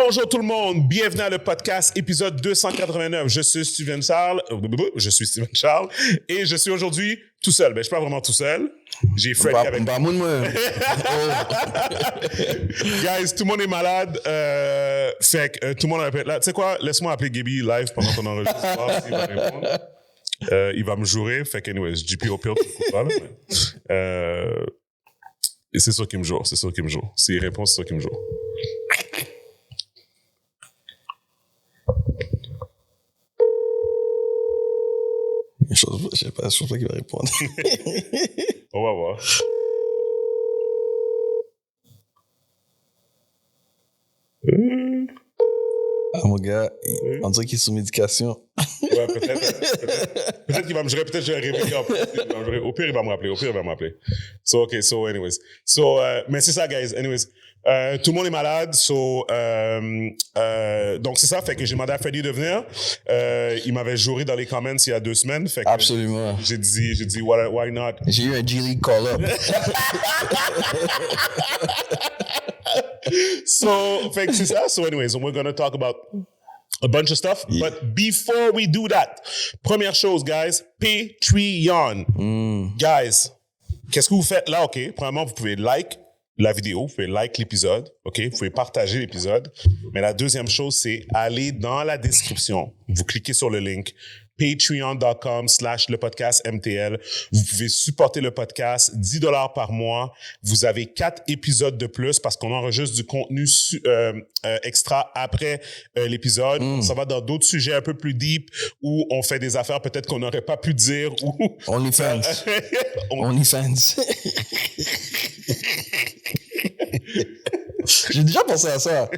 Bonjour tout le monde, bienvenue à le podcast épisode 289. Je suis Steven Charles et je suis aujourd'hui tout seul. Ben, je suis pas vraiment tout seul. J'ai Fred avec moi. Guys, tout le monde est malade. Fait que tout le monde appelle là. Tu sais quoi? Laisse-moi appeler Gaby live pendant qu'on enregistre. S'il va répondre. Il va me jurer. Fait que anyways, JP au pire, tu le coupes pas. Et c'est sûr qu'il me joue. S'il répond, c'est sûr qu'il me joue. Je sais pas qu'il va répondre. On va voir. Ah, mon gars, on dirait qu'il est sous médication. Ouais, peut-être qu'il va me jurer, peut-être que je vais réveiller. Au pire, il va me rappeler. So, anyways. Mais c'est ça, guys. Anyways. Tout le monde est malade, donc c'est ça, fait que j'ai demandé à Freddy de venir. Il m'avait juré dans les comments il y a 2 semaines, fait que absolument. J'ai dit why not? J'ai eu un G-League call-up. Fait que c'est ça. So anyways, we're gonna talk about a bunch of stuff. Yeah. But before we do that, première chose, guys, Patreon. Guys, qu'est-ce que vous faites là? OK, premièrement, vous pouvez like la vidéo, vous pouvez like l'épisode, OK? Vous pouvez partager l'épisode. Mais la deuxième chose, c'est aller dans la description. Vous cliquez sur le link patreon.com/lepodcastmtl. Vous pouvez supporter le podcast, $10 par mois. Vous avez 4 épisodes de plus parce qu'on enregistre du contenu extra après l'épisode. Ça va dans d'autres sujets un peu plus deep où on fait des affaires peut-être qu'on n'aurait pas pu dire. OnlyFans. OnlyFans. J'ai déjà pensé à ça.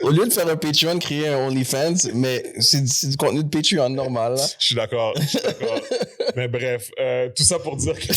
Au lieu de faire un Patreon, créer un OnlyFans, mais c'est du contenu de Patreon normal. Là. Je suis d'accord. Mais bref, tout ça pour dire que...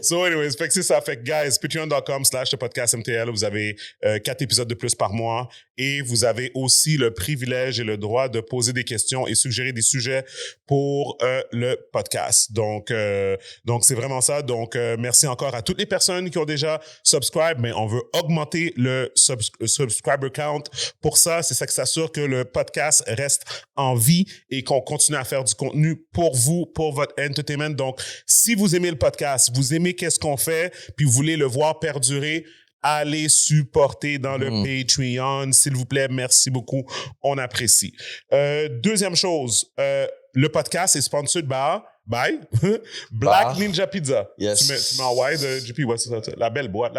So anyways, fait que c'est ça. Fait que guys, patreon.com/lepodcastmtl, vous avez 4 épisodes de plus par mois et vous avez aussi le privilège et le droit de poser des questions et suggérer des sujets pour le podcast. Donc c'est vraiment ça. Donc, merci encore à toutes les personnes qui ont déjà subscribe, mais on veut augmenter le subscriber count. Pour ça, c'est ça qui s'assure que le podcast reste en vie et qu'on continue à faire du contenu pour vous, pour votre entertainment. Donc, si vous aimez le podcast, vous aimez qu'est-ce qu'on fait, puis vous voulez le voir perdurer, allez supporter dans le Patreon, s'il vous plaît. Merci beaucoup. On apprécie. Deuxième chose, le podcast est sponsored by Black Ninja Pizza. Yes. Tu mets en wide, JP, ouais, c'est ça. La belle boîte.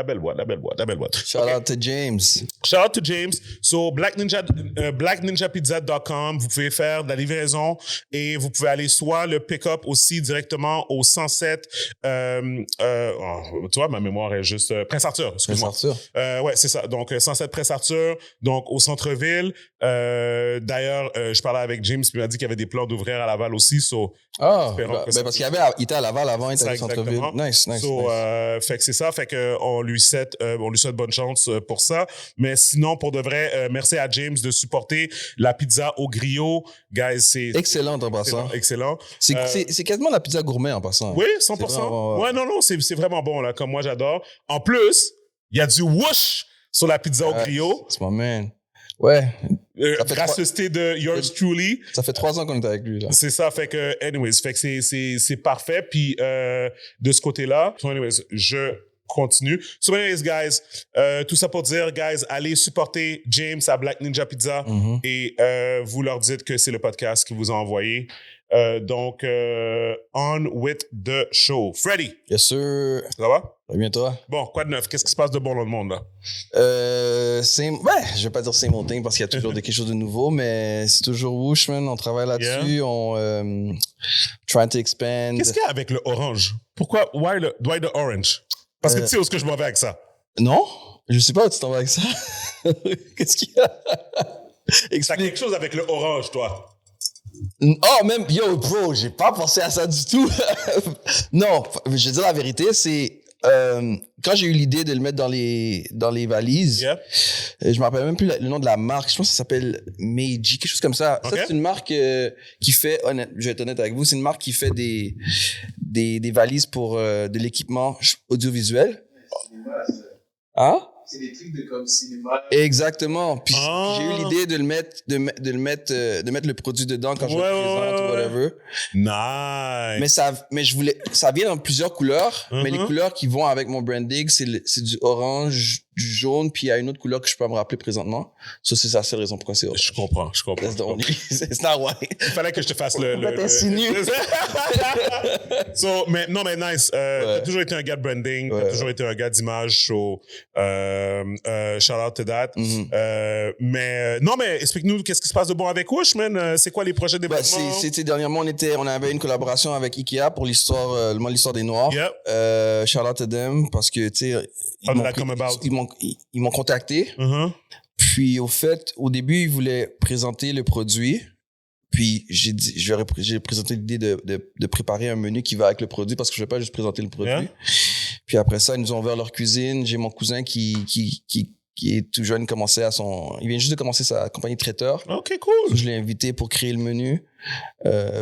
Shout out to James. Shout out to James. So, blackninjapizza.com. Vous pouvez faire de la livraison et vous pouvez aller soit le pick-up aussi directement au 107, tu vois, ma mémoire est juste, Prince Arthur, excuse-moi. Prince Arthur. Ouais, c'est ça. Donc, 107 Prince Arthur, donc au centre-ville. D'ailleurs, je parlais avec James, puis il m'a dit qu'il y avait des plans d'ouvrir à Laval aussi. Parce qu'il était à Laval avant, il était au centre-ville. Nice. Fait que c'est ça, fait que on lui souhaite bonne chance pour ça. Mais sinon, pour de vrai, merci à James de supporter la pizza au griot. Guys, c'est excellent en passant. Excellent. C'est quasiment la pizza gourmet en passant. Oui, 100%. Ouais, non, c'est vraiment bon, là, comme moi j'adore. En plus, il y a du whoosh sur la pizza au griot. C'est mon man. Ouais. Gracieuseté de yours truly. Ça fait 3 ans qu'on est avec lui, là. C'est ça, fait que, anyways, fait que c'est parfait. Puis, de ce côté-là, so anyways, je continue. So anyways, guys, tout ça pour dire, guys, allez supporter James à Black Ninja Pizza et vous leur dites que c'est le podcast qui vous a envoyé. Donc, on with the show. Freddy. Yes, sir. Ça va? Très bien, toi? Bon, quoi de neuf? Qu'est-ce qui se passe de bon dans le monde, là? Je vais pas dire c'est mon thing parce qu'il y a toujours quelque chose de nouveau, mais c'est toujours whoosh, man. On travaille là-dessus. On trying to expand. Qu'est-ce qu'il y a avec le orange? Pourquoi? Why the orange? Parce que tu sais où est-ce que je m'en vais avec ça? Non? Je sais pas où tu t'en vas avec ça. Qu'est-ce qu'il y a? T'as quelque chose avec le orange, toi? Oh, même, yo, bro, j'ai pas pensé à ça du tout. Non, je vais dire la vérité, c'est quand j'ai eu l'idée de le mettre dans les valises, je me rappelle même plus le nom de la marque. Je pense que ça s'appelle Meiji, quelque chose comme ça. Okay. Ça, c'est une marque qui fait, je vais être honnête avec vous, c'est une marque qui fait des valises pour de l'équipement audiovisuel. Hein? c'est des trucs de comme cinéma. Exactement. Puis j'ai eu l'idée de mettre le produit dedans quand je le présente ou whatever. Nice. Ça vient dans plusieurs couleurs, mais les couleurs qui vont avec mon branding, c'est du orange, du jaune, puis il y a une autre couleur que je peux pas me rappeler présentement. Ça, c'est la seule raison pourquoi c'est orange. Je comprends. That's the only. It's not why. Il fallait que je te fasse le T'es nu. mais nice. T'as toujours été un gars de branding, t'as toujours été un gars d'image, so, shout out to that. Mais explique-nous qu'est-ce qui se passe de bon avec Whoosh, man. C'est quoi les projets développement? C'était dernièrement, on avait une collaboration avec Ikea pour l'histoire des Noirs. Yep. Shout out to them parce que, tu sais, ils m'ont contacté. Puis, au début, ils voulaient présenter le produit. Puis, j'ai présenté l'idée de préparer un menu qui va avec le produit parce que je ne vais pas juste présenter le produit. Yeah. Puis après ça, ils nous ont ouvert leur cuisine. J'ai mon cousin qui est tout jeune, il vient juste de commencer sa compagnie de traiteur. OK, cool. Je l'ai invité pour créer le menu,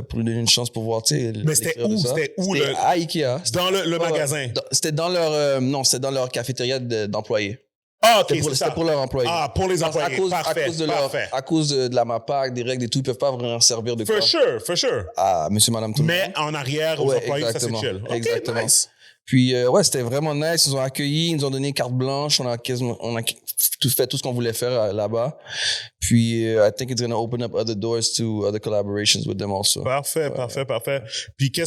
pour lui donner une chance pour voir, tu sais. Mais c'était où? C'était à Ikea. Dans le magasin? C'était dans leur cafétéria d'employés. Ah, OK, c'était pour leurs employés. Ah, pour les employés. À cause de la MAPAC, des règles et tout, ils peuvent pas vraiment servir de quoi. For sure. Ah, monsieur, madame, tout le monde. Mais en arrière, aux employés, ça, c'est chill. Okay, exactement. Nice. Puis, c'était vraiment nice. Ils nous ont accueillis, ils nous ont donné une carte blanche. On a fait tout ce qu'on voulait faire là-bas. Puis, I think it's going to open up other doors to other collaborations with them also. Parfait. Puis, je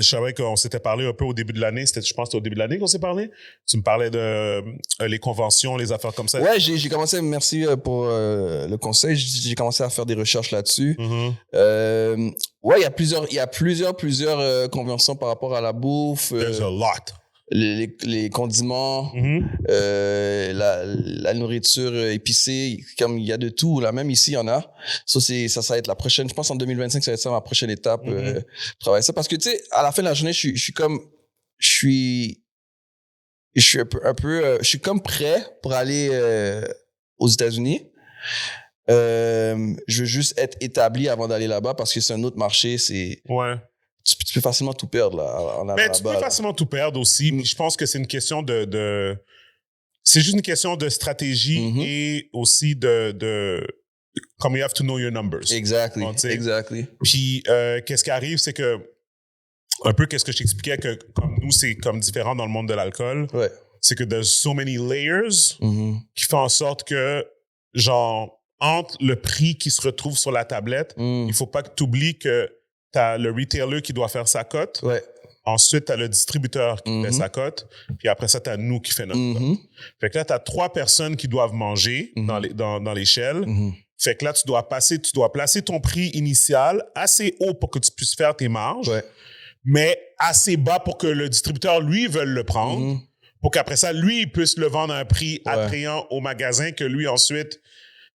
savais qu'on s'était parlé un peu au début de l'année. Je pense que c'était au début de l'année qu'on s'est parlé. Tu me parlais de les conventions, les affaires comme ça. Ouais, j'ai commencé, merci pour le conseil. J'ai commencé à faire des recherches là-dessus. Ouais, il y a plusieurs conventions par rapport à la bouffe. There's a lot. Les condiments, la nourriture épicée, comme il y a de tout là, même ici il y en a. Ça va être la prochaine, je pense en 2025 ça va être ça ma prochaine étape, travailler ça parce que tu sais à la fin de la journée je suis comme prêt pour aller aux États-Unis. Je veux juste être établi avant d'aller là-bas parce que c'est un autre marché, tu peux facilement tout perdre là. Mais tu peux facilement tout perdre aussi. Je pense que c'est une question c'est juste une question de stratégie et aussi comme you have to know your numbers. Exactly. Puis qu'est-ce qui arrive, c'est que un peu qu'est-ce que je t'expliquais que comme nous c'est comme différent dans le monde de l'alcool. Ouais. C'est que there's so many layers qui font en sorte que genre entre le prix qui se retrouve sur la tablette, il faut pas que tu oublies que t'as le retailer qui doit faire sa cote. Ouais. Ensuite, t'as le distributeur qui fait sa cote. Puis après ça, t'as nous qui fait notre cote. Fait que là, t'as 3 personnes qui doivent manger dans l'échelle. Fait que là, tu dois placer ton prix initial assez haut pour que tu puisses faire tes marges, mais assez bas pour que le distributeur, lui, veuille le prendre, pour qu'après ça, lui, il puisse le vendre à un prix attrayant au magasin que lui, ensuite...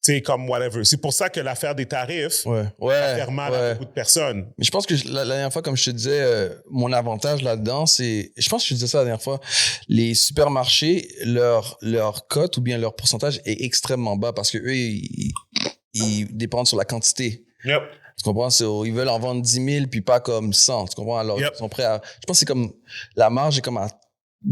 Tu sais, comme whatever. C'est pour ça que l'affaire des tarifs va faire mal à beaucoup de personnes. Mais je pense que la dernière fois, comme je te disais, mon avantage là-dedans, c'est... Je pense que je te disais ça la dernière fois. Les supermarchés, leur cote ou bien leur pourcentage est extrêmement bas parce que eux, ils dépendent sur la quantité. Yep. Tu comprends? Ils veulent en vendre 10 000 puis pas comme 100. Tu comprends? Alors, ils sont prêts à... Je pense que c'est comme... La marge est comme à...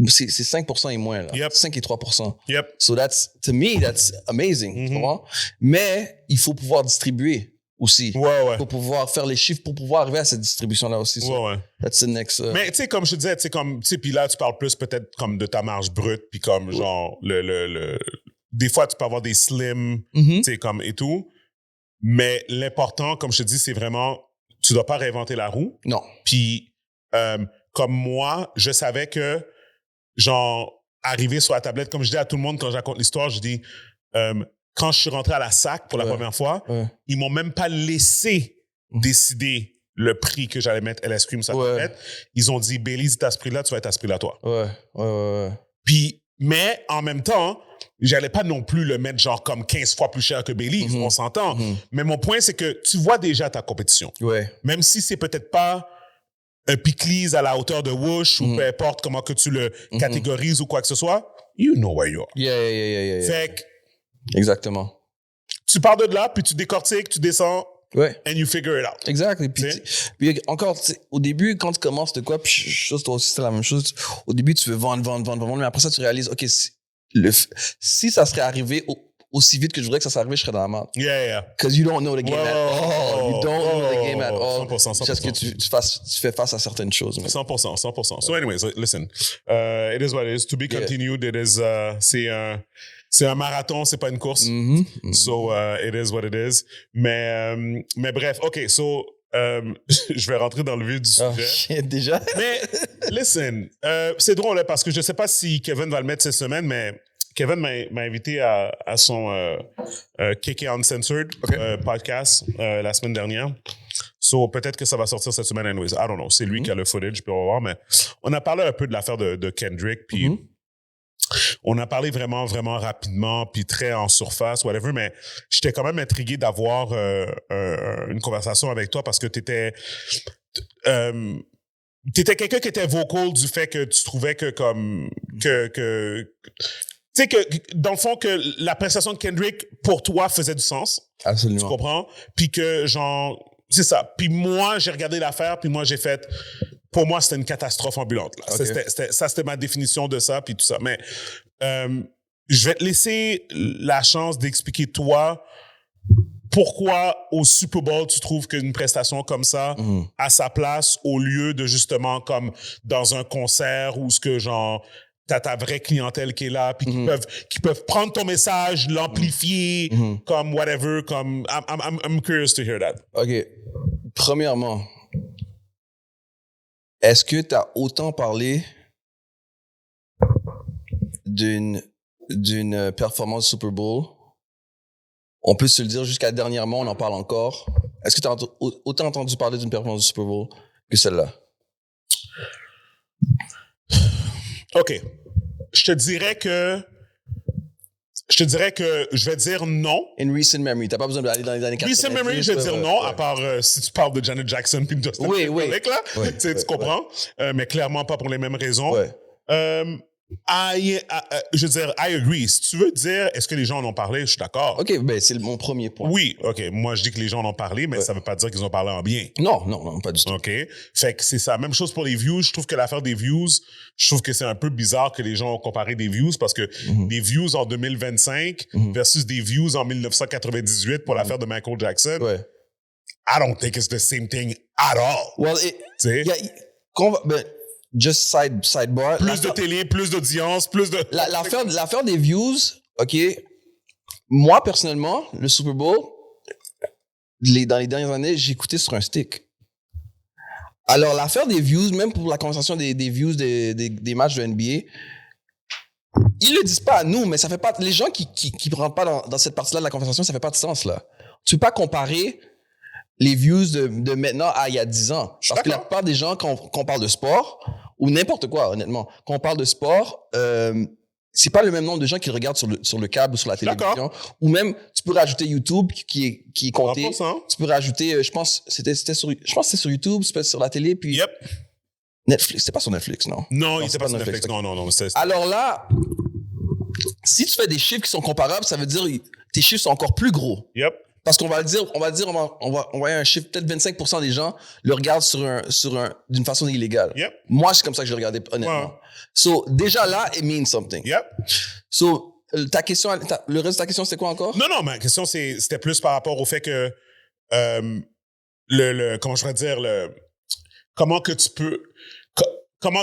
C'est 5% et moins, là. 5 et 3%. So to me, that's amazing. Tu comprends? Mais il faut pouvoir distribuer aussi. Il faut pouvoir faire les chiffres pour pouvoir arriver à cette distribution-là aussi. That's the next... Mais tu sais, comme je te disais, tu sais, puis là, tu parles plus peut-être comme de ta marge brute, puis comme genre, des fois, tu peux avoir des slims, tu sais, comme et tout. Mais l'important, comme je te dis, c'est vraiment, tu dois pas réinventer la roue. Non. Puis, comme moi, je savais que genre, arriver sur la tablette, comme je dis à tout le monde quand je raconte l'histoire, je dis, quand je suis rentré à la SAC pour la première fois, ils m'ont même pas laissé décider le prix que j'allais mettre LS Cream sur la tablette. Ils ont dit, Baileys est à ce prix-là, tu vas être à ce prix-là, toi. Puis, mais en même temps, j'allais pas non plus le mettre genre comme 15 fois plus cher que Baileys, on s'entend. Mais mon point, c'est que tu vois déjà ta compétition. Même si c'est peut-être pas un Pickles à la hauteur de Whoosh ou peu importe comment que tu le catégorises ou quoi que ce soit, you know where you are. Yeah. Fait que... Exactement. Tu pars de là, puis tu décortiques, tu descends, Ouais. And you figure it out. Exact. Et puis encore, au début, quand tu commences de quoi, puis chose, toi aussi, c'est la même chose. Au début, tu veux vendre, mais après ça, tu réalises, OK, si ça serait arrivé aussi vite que je voudrais que ça soit arrivé, je serais dans la merde. Yeah. Because you don't know the game at all. You don't know the game at all. 100%. Parce que tu fais face à certaines choses. 100%. So anyways, listen. It is what it is. To be continued. It is, c'est un marathon, c'est pas une course. So, it is what it is. Mais bref, OK, so, je vais rentrer dans le vif du sujet. Déjà? Mais, listen, c'est drôle, hein, parce que je sais pas si Kevin va le mettre cette semaine, mais Kevin m'a invité à son KK Uncensored podcast la semaine dernière. So, peut-être que ça va sortir cette semaine anyways. I don't know. C'est lui qui a le footage, puis on va voir. Mais on a parlé un peu de l'affaire de Kendrick, puis on a parlé vraiment, vraiment rapidement, puis très en surface, whatever, mais j'étais quand même intrigué d'avoir une conversation avec toi parce que t'étais quelqu'un qui était vocal du fait que tu trouvais que tu sais que, dans le fond, que la prestation de Kendrick, pour toi, faisait du sens. Absolument. Tu comprends? Puis que, genre, c'est ça. Puis moi, j'ai regardé l'affaire, puis moi, j'ai fait... Pour moi, c'était une catastrophe ambulante. Là. Okay. C'était ma définition de ça, puis tout ça. Mais je vais te laisser la chance d'expliquer, toi, pourquoi au Super Bowl, tu trouves qu'une prestation comme ça a sa place au lieu de, justement, comme dans un concert où ce que, genre... T'as ta vraie clientèle qui est là, puis qui peuvent prendre ton message, l'amplifier, comme whatever, comme... I'm curious to hear that. OK. Premièrement, est-ce que t'as autant parlé d'une performance Super Bowl? On peut se le dire jusqu'à dernièrement, on en parle encore. Est-ce que t'as autant entendu parler d'une performance du Super Bowl que celle-là? OK. Je te dirais que je vais dire non. In recent memory, t'as pas besoin d'aller dans les années 90. Recent memory, je vais dire non, à part si tu parles de Janet Jackson puis de Justin Timberlake, là. Tu comprends? Mais clairement pas pour les mêmes raisons. Je veux dire, I agree. Si tu veux dire, est-ce que les gens en ont parlé, je suis d'accord. OK, ben c'est mon premier point. Oui, OK. Moi, je dis que les gens en ont parlé, mais ça veut pas dire qu'ils ont parlé en bien. Non, pas du tout. OK. Fait que c'est ça. Même chose pour les views. Je trouve que l'affaire des views, je trouve que c'est un peu bizarre que les gens ont comparé des views parce que des views en 2025 versus des views en 1998 pour l'affaire de Michael Jackson, I don't think it's the same thing at all. Well, just sidebar. Plus de télé, plus d'audience, plus de... L'affaire des views, OK, moi, personnellement, le Super Bowl, dans les dernières années, j'ai écouté sur un stick. Alors, l'affaire des views, même pour la conversation des views des matchs de NBA, ils le disent pas à nous, mais ça fait pas... Les gens qui rentrent pas dans cette partie-là de la conversation, ça fait pas de sens, là. Tu peux pas comparer les views de maintenant à il y a 10 ans. Parce que la plupart des gens, quand on parle de sport, ou n'importe quoi, honnêtement, quand on parle de sport, c'est pas le même nombre de gens qui le regardent sur le câble ou sur la télévision. Ou même, tu peux rajouter YouTube qui est compté. 100%. Tu peux rajouter, je pense c'était sur YouTube, c'est sur la télé, puis... Netflix, c'est pas sur Netflix, non? Non, il était pas sur Netflix. Non. Alors là, si tu fais des chiffres qui sont comparables, ça veut dire tes chiffres sont encore plus gros. Parce qu'on va dire, on va envoyer un chiffre, peut-être 25% des gens le regardent d'une façon illégale. Moi, c'est comme ça que je le regardais, honnêtement. So, déjà là, it means something. So, ta question, le reste de ta question, c'était quoi encore? Non, ma question, c'était plus par rapport au fait que, comment je pourrais dire, comment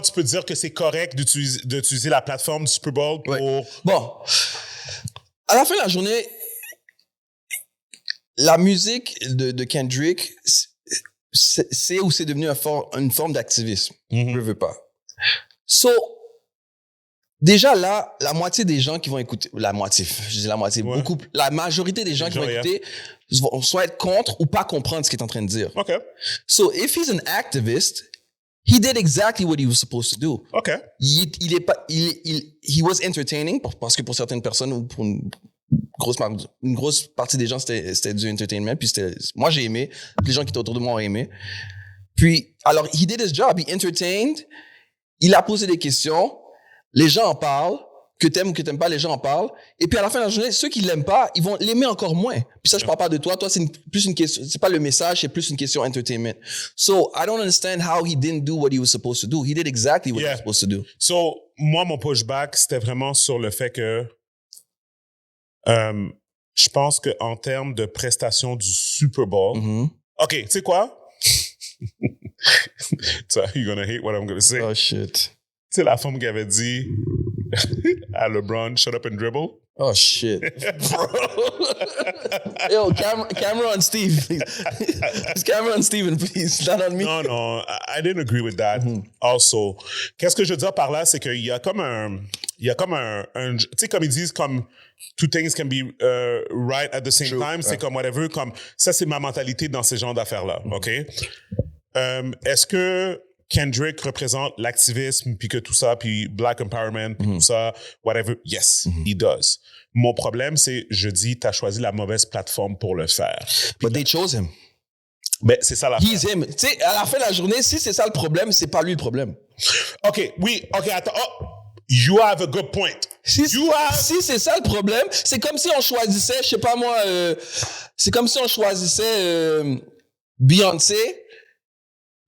tu peux dire que c'est correct d'utiliser la plateforme du Super Bowl pour... Bon. À la fin de la journée, la musique de Kendrick, c'est ou c'est devenu une forme d'activisme. Je veux pas. So, déjà là, la moitié des gens qui vont écouter, la majorité des gens qui vont écouter vont soit être contre ou pas comprendre ce qu'il est en train de dire. So, if he's an activist, he did exactly what he was supposed to do. He was entertaining parce que pour certaines personnes ou pour une grosse partie des gens, c'était du entertainment. Puis moi, j'ai aimé. Les gens qui étaient autour de moi ont aimé. Puis, alors, he did his job. He entertained. Il a posé des questions. Les gens en parlent. que t'aimes ou que t'aimes pas, les gens en parlent. Et puis à la fin de la journée, ceux qui l'aiment pas, ils vont l'aimer encore moins. Puis ça, je parle pas de toi. Toi, c'est plus une question, c'est pas le message, c'est plus une question entertainment. So, I don't understand how he didn't do what he was supposed to do. He did exactly what he was supposed to do. So, moi, mon pushback, c'était vraiment sur le fait que je pense qu'en termes de prestation du Super Bowl, OK, tu sais quoi? You're gonna hate what I'm gonna say. Oh, shit. Tu sais, la femme qui avait dit à LeBron, shut up and dribble. Oh, shit. Bro. Yo, camera on Steve, please. Camera on Steven, please. Not on me. Non, I didn't agree with that. Also, qu'est-ce que je veux dire par là, c'est qu'il y a comme un tu sais, comme ils disent, comme two things can be right at the same time, c'est comme whatever, comme ça, c'est ma mentalité dans ces genres d'affaires-là, OK? Est-ce que Kendrick représente l'activisme, puis que tout ça, puis Black Empowerment, puis tout ça, whatever? Yes, he does. Mon problème, c'est, je dis, t'as choisi la mauvaise plateforme pour le faire. But they chose him. Ben, c'est ça la He's him. Tu sais, à la fin de la journée, si c'est ça le problème, c'est pas lui le problème. OK, attends. Oh, you have a good point. Si c'est ça le problème, c'est comme si on choisissait, je sais pas moi, c'est comme si on choisissait Beyoncé,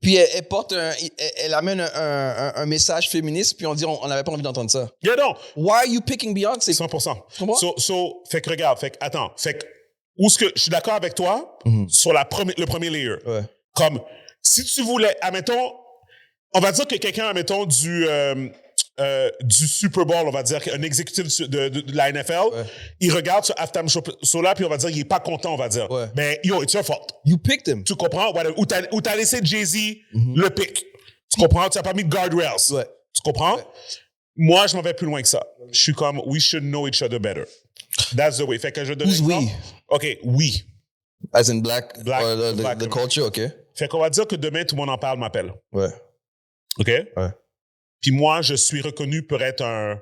puis elle amène un message féministe, puis on dit on n'avait pas envie d'entendre ça. Yeah, non. Why are you picking Beyoncé? 100%. Fait que regarde, attends, où ce que je suis d'accord avec toi sur le premier layer. Ouais. Comme si tu voulais, admettons, on va dire que quelqu'un, admettons, du Super Bowl, on va dire un exécutif de la NFL, il regarde ce halftime show là, puis on va dire il est pas content, on va dire. Ouais. Mais yo, it's your fault. You picked him. Tu comprends? Ou t'as laissé Jay-Z le pick. Tu comprends? Tu n'as pas mis de guardrails. Ouais. Tu comprends? Ouais. Moi, je m'en vais plus loin que ça. Je suis comme, we should know each other better. That's the way. Fait que je donne Who's we? OK, we. As in black the culture, OK. Fait qu'on va dire que demain, tout le monde en parle, m'appelle. Ouais. OK? Ouais. Puis moi, je suis reconnu pour être un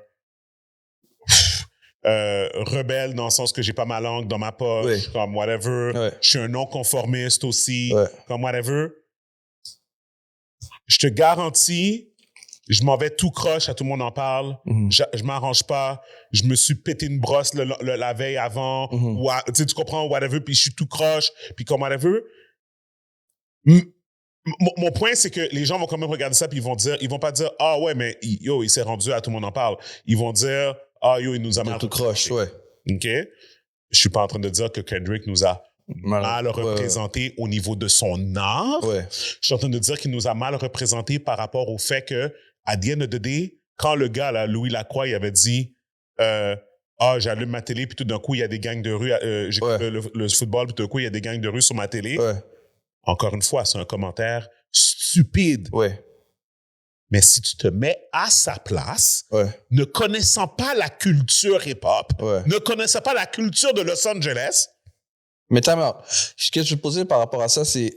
rebelle dans le sens que j'ai pas ma langue dans ma poche, comme whatever. Ouais. Je suis un non-conformiste aussi, comme whatever. Je te garantis, je m'en vais tout croche, à tout le monde en parle. Je m'arrange pas. Je me suis pété une brosse la veille avant. Tu comprends, whatever, puis je suis tout croche, puis comme whatever. Mon point, c'est que les gens vont quand même regarder ça, puis ils vont pas dire « Ah ouais, mais yo, il s'est rendu, à tout le monde en parle. » Ils vont dire « Ah yo, il nous a mal représenté. » Ouais. OK? Je suis pas en train de dire que Kendrick nous a mal représenté au niveau de son art. Ouais. Je suis en train de dire qu'il nous a mal représenté par rapport au fait que, à the end of the day, quand le gars, là, Louis Lacroix, il avait dit j'allume ma télé, puis tout d'un coup, il y a des gangs de rue, j'écoute le football, puis tout d'un coup, il y a des gangs de rue sur ma télé. Ouais. Encore une fois, c'est un commentaire stupide. Ouais. Mais si tu te mets à sa place, ne connaissant pas la culture hip-hop, ne connaissant pas la culture de Los Angeles. Mais ce que je vais poser par rapport à ça, c'est...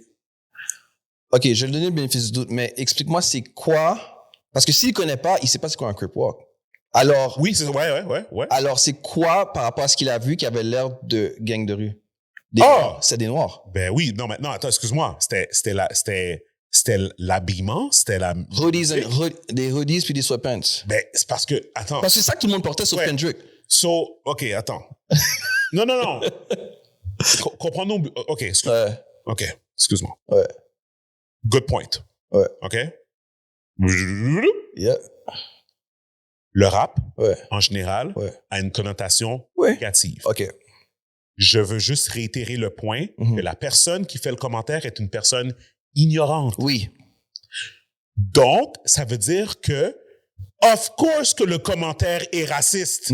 OK, je vais lui donner le bénéfice du doute, mais explique-moi c'est quoi... Parce que s'il ne connaît pas, il ne sait pas c'est quoi un crip walk. Alors... Oui, c'est... Ouais. Alors, c'est quoi par rapport à ce qu'il a vu qui avait l'air de gang de rue? C'est des Noirs. Ben oui, non, maintenant, attends, excuse-moi. C'était l'habillement, c'était la... Des hoodies puis des sweatpants. Ben, c'est parce que, attends. Parce que c'est ça que tout le monde portait sur Kendrick. OK, attends. Non. Comprends-nous. OK, excuse-moi. OK, excuse-moi. Ouais. Good point. Ouais. OK? Yeah. Le rap, en général, a une connotation négative. OK. Je veux juste réitérer le point que la personne qui fait le commentaire est une personne ignorante. Oui. Donc, ça veut dire que, of course que le commentaire est raciste.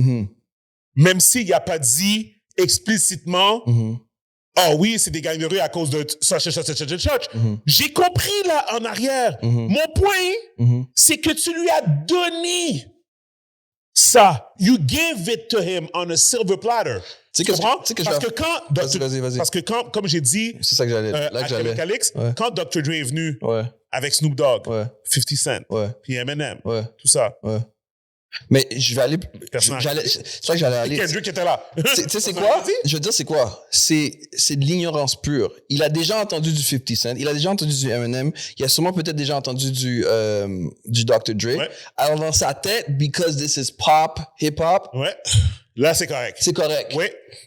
Même s'il n'y a pas dit explicitement, oui, c'est des gangs de rue à cause de ça. J'ai compris là en arrière. Mon point, c'est que tu lui as donné ça. You gave it to him on a silver platter. Tu comprends? Parce que quand, comme j'ai dit, c'est ça que j'allais. Avec Alex, quand Dr. Dre est venu avec Snoop Dogg, 50 Cent, puis Eminem, tout ça, Mais je vais aller. C'est vrai que j'allais aller. Kendrick était là. Tu sais, c'est quoi? Je veux dire, c'est quoi? C'est de l'ignorance pure. Il a déjà entendu du 50 Cent. Il a déjà entendu du Eminem. Il a sûrement peut-être déjà entendu du Dr. Dre. Ouais. Alors, dans sa tête, because this is pop, hip-hop. Ouais. Là, c'est correct. C'est correct. Oui.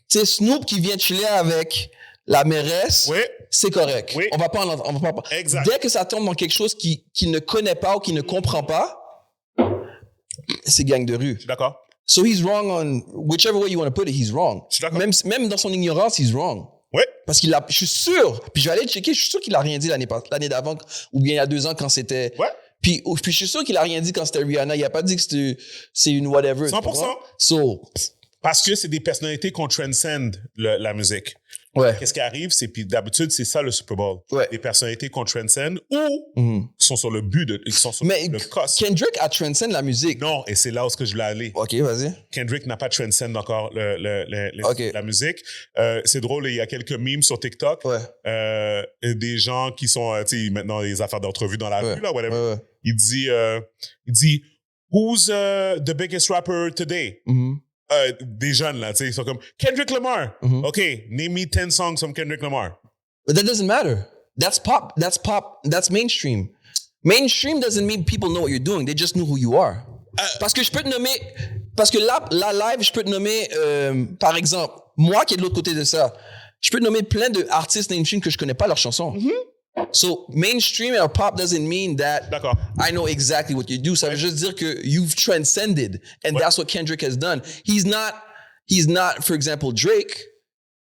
Tu sais, Snoop qui vient chiller avec la mairesse. Oui. C'est correct. Oui. On va pas. Exact. Dès que ça tombe dans quelque chose qu'il ne connaît pas ou qu'il ne comprend pas, c'est gang de rue. Je suis d'accord. So he's wrong on whichever way you want to put it, he's wrong. Je suis d'accord. Même dans son ignorance, he's wrong. Oui. Parce je suis sûr, puis je vais aller checker, je suis sûr qu'il a rien dit l'année d'avant, ou bien il y a 2 ans quand c'était. Ouais. Puis je suis sûr qu'il a rien dit quand c'était Rihanna. Il a pas dit que c'est une whatever. 100%. So. Parce que c'est des personnalités qu'on transcende la musique. Ouais. Qu'est-ce qui arrive, c'est puis d'habitude c'est ça le Super Bowl. Ouais. Des personnalités qu'on transcende ou sont sur le but ils sont sur le cost. Kendrick a transcende la musique. Non, et c'est là où je voulais aller. Ok, vas-y. Kendrick n'a pas transcende encore la musique. C'est drôle, il y a quelques memes sur TikTok. Ouais. Des gens qui sont, tu sais, maintenant les affaires d'entrevue dans la rue là, whatever. Ouais. Il dit, who's the biggest rapper today? Des jeunes, là, tu sais, ils sont comme Kendrick Lamar. OK, name me 10 songs from Kendrick Lamar. But that doesn't matter. That's pop. That's mainstream. Mainstream doesn't mean people know what you're doing. They just know who you are. Parce que je peux te nommer... Parce que là, live, je peux te nommer, par exemple, moi qui est de l'autre côté de ça, je peux te nommer plein d'artistes mainstream que je connais pas leurs chansons. So, mainstream or pop doesn't mean that I know exactly what you do. Ça veut juste dire que you've transcended. And that's what Kendrick has done. He's not, for example, Drake,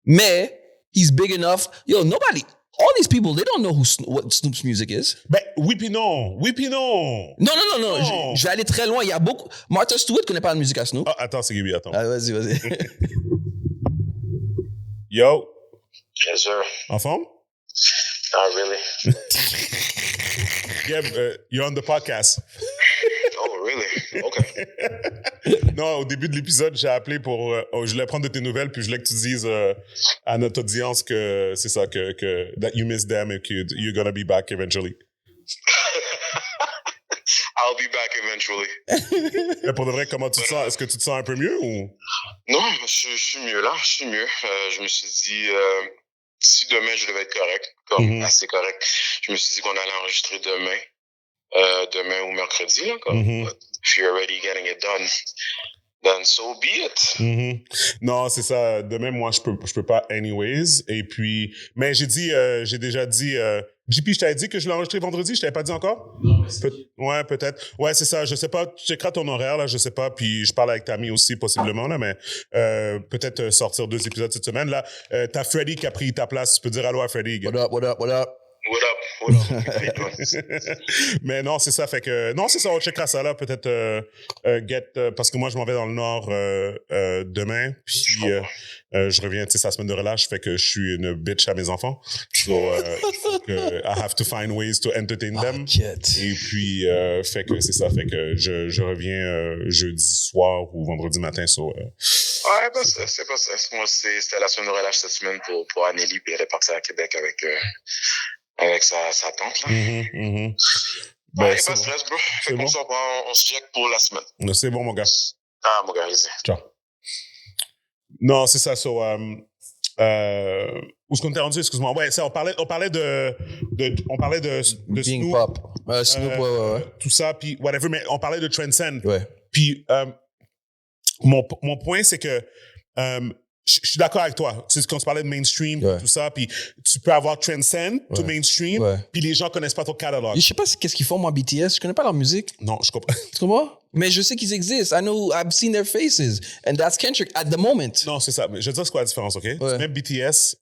mais he's big enough. Yo, nobody, all these people, they don't know what Snoop's music is. Ben, oui pis non. Non. Je vais aller très loin. Il y a beaucoup... Martha Stewart connaît pas la musique à Snoop. Ah, attends, c'est Gaby, attends. Ah, vas-y. Yo. Yes, sir. En forme? Not really. Yeah, you're on the podcast. Oh, really? Okay. Non, au début de l'épisode, j'ai appelé pour... je voulais prendre de tes nouvelles, puis je voulais que tu dises à notre audience que c'est ça, que that you miss them et que you're gonna be back eventually. I'll be back eventually. Mais pour de vrai, comment tu te sens? Est-ce que tu te sens un peu mieux ou? Non, je suis mieux là. Je suis mieux. Je me suis dit... d'ici demain, je devais être correct, assez correct. Je me suis dit qu'on allait enregistrer demain ou mercredi, là, if you're already getting it done, then so be it. Non, c'est ça. Demain, moi, je peux pas anyways. Et puis, mais j'ai déjà dit, JP, je t'avais dit que je l'ai enregistré vendredi, je t'avais pas dit encore? Non, mais ouais, peut-être. Ouais, c'est ça. Je sais pas. Tu checkeras ton horaire, là, je sais pas. Puis je parle avec Tammy aussi, possiblement, là, mais peut-être sortir 2 épisodes cette semaine. Là, t'as Freddy qui a pris ta place. Tu peux dire allô à Freddy. What up? What up? Mais non, c'est ça. Fait que non, c'est ça. On checkera ça là. Peut-être parce que moi, je m'en vais dans le Nord demain. Puis je reviens. Tu sais, c'est la semaine de relâche. Fait que je suis une bitch à mes enfants. So I have to find ways to entertain them. Et puis fait que c'est ça. Fait que je reviens jeudi soir ou vendredi matin. So, ouais, bah, c'est pas ça. Moi, c'était la semaine de relâche cette semaine pour Anneli. Puis elle est partie à Québec avec sa tante, là. Ben, ouais, pas de stress, bro. Fait qu'on on se check pour la semaine. C'est bon, mon gars. Ah, mon gars, easy. Ciao. Non, c'est ça. So, où est-ce qu'on était rendu? Excuse-moi. Ouais, ça, on parlait de King Snoop. Pop. Snoop, ouais. Tout ça, puis whatever, mais on parlait de Transcend. Ouais. Puis, mon point, c'est que je suis d'accord avec toi. Tu sais, quand tu parlais de mainstream, tout ça, puis tu peux avoir Transcend to mainstream, puis les gens connaissent pas ton catalogue. Je sais pas qu'est-ce qu'ils font, moi, BTS. Je connais pas leur musique. Non, je comprends. Tu comprends? Mais je sais qu'ils existent. I've seen their faces. And that's Kendrick at the moment. Non, c'est ça. Mais je vais te dire c'est quoi la différence, OK? Ouais. Tu mets BTS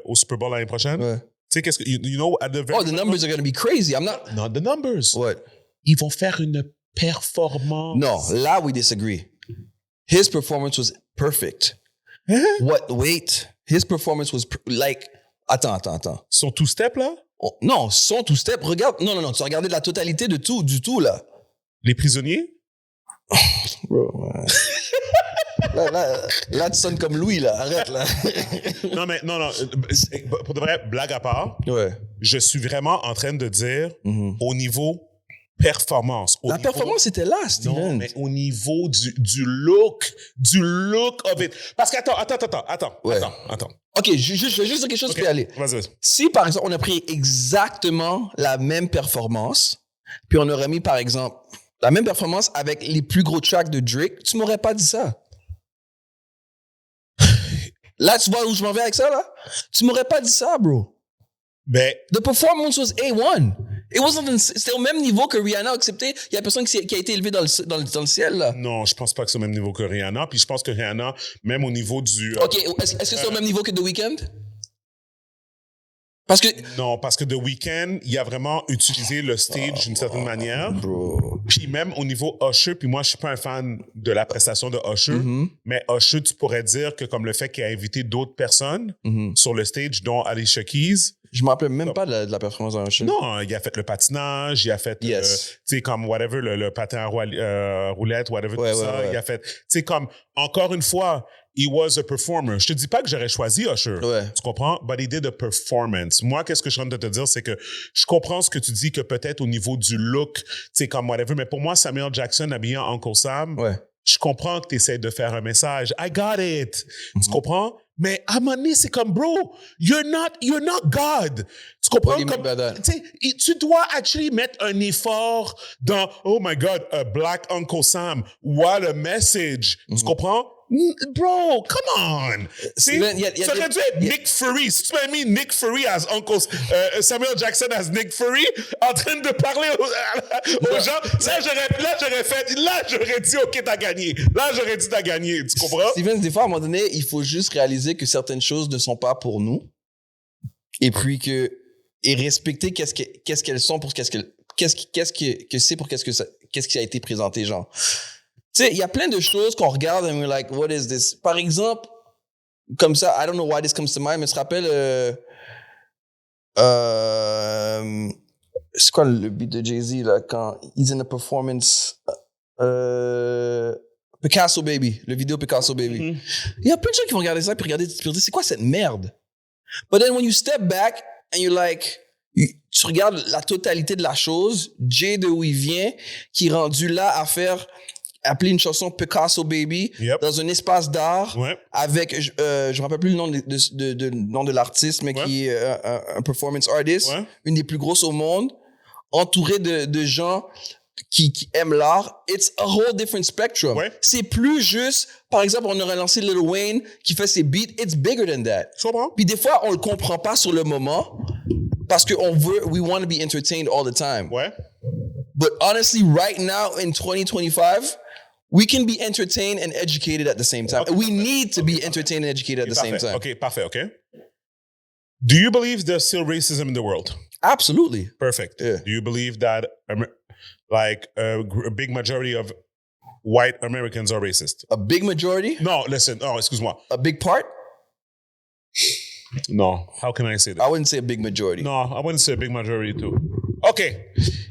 au Super Bowl l'année prochaine. Ouais. Tu sais, qu'est-ce que... You know, at the very... Oh, the numbers are going to be crazy. I'm not... Not the numbers. What? Ils vont faire une performance. No, là, we disagree. His performance was perfect. What? Wait. His performance was like... Attends. Son two-step, là? Oh, non, son two-step. Regarde. Non. Tu as regardé la totalité de tout, du tout, là. Les prisonniers? Bro, ouais. là, tu sonnes comme Louis, là. Arrête, là. Non. Pour de vrai, blague à part, Ouais. je suis vraiment en train de dire, au niveau performance. La performance était là, Steven. Non, mais au niveau du look of it. Parce que, attends. OK, je vais juste dire quelque chose, puis aller. Vas-y. Si, par exemple, on a pris exactement la même performance, puis on aurait mis, par exemple, la même performance avec les plus gros tracks de Drake, tu m'aurais pas dit ça. Là, tu vois où je m'en vais avec ça, là? Tu m'aurais pas dit ça, bro. Ben, The performance was A1. C'était au même niveau que Rihanna a accepté. Il y a personne qui a été élevé dans le ciel, là. non, je pense pas que c'est au même niveau que Rihanna. Puis je pense que Rihanna, même au niveau du... OK, est-ce que c'est au même niveau que The Weeknd? Parce que... Non, parce que The Weeknd, il a vraiment utilisé le stage d'une certaine manière. Bro. Puis même au niveau Usher, puis moi, je suis pas un fan de la prestation de Usher, mais Usher, tu pourrais dire que comme le fait qu'il a invité d'autres personnes sur le stage, dont Alicia Keys. Je me rappelle même pas de la performance d'un Usher. Non, il a fait le patinage, il a fait, tu sais, comme whatever, le patin à roulette, whatever, tout ça. Ouais. Il a fait, tu sais, comme, encore une fois, he was a performer. Je te dis pas que j'aurais choisi Usher. Ouais. Tu comprends? But he did a performance. Moi, qu'est-ce que je suis en train de te dire, c'est que je comprends ce que tu dis que peut-être au niveau du look, tu sais, comme whatever, mais pour moi, Samuel Jackson habillé en Uncle Sam, je comprends que tu essaies de faire un message. I got it. Tu comprends? Mais à un moment donné, c'est comme, bro, you're not God. Tu comprends? Tu dois actually mettre un effort dans, oh my God, a Black Uncle Sam. What a message. Tu comprends? Bro, come on. Ça aurait dû être Nick Fury. Si tu m'as mis Nick Fury as Uncle Samuel Jackson as Nick Fury en train de parler aux gens, là, j'aurais dit, OK, t'as gagné. Là, j'aurais dit, t'as gagné. Tu comprends? Steven, des fois, à un moment donné, il faut juste réaliser que certaines choses ne sont pas pour nous. Et puis et respecter qu'est-ce qu'elles sont pour qu'est-ce qui a été présenté, genre. Tu sais, il y a plein de choses qu'on regarde and we're like, what is this? Par exemple, comme ça, I don't know why this comes to mind, mais je te rappelle, c'est quoi le beat de Jay-Z, là, quand he's in a performance, Picasso Baby, le vidéo Picasso Baby. Il y a plein de gens qui vont regarder ça puis dire, c'est quoi cette merde? But then when you step back and you're like, tu regardes la totalité de la chose, Jay de où il vient, qui est rendu là à appeler une chanson Picasso Baby dans un espace d'art avec, je me rappelle plus le nom de l'artiste, mais qui est un performance artist, une des plus grosses au monde, entouré de gens qui aiment l'art. It's a whole different spectrum. C'est plus juste, par exemple, on aurait lancé Lil Wayne qui fait ses beats. It's bigger than that. Puis des fois, on le comprend pas sur le moment parce que we want to be entertained all the time. But honestly, right now in 2025, we can be entertained and educated at the same time. We need to be entertained and educated at the same time. Okay, parfait, okay. Do you believe there's still racism in the world? Absolutely. Perfect. Yeah. Do you believe that a big majority of white Americans are racist? A big majority? No, listen. Oh, excuse-moi. A big part? No. How can I say that? I wouldn't say a big majority. No, I wouldn't say a big majority too. OK.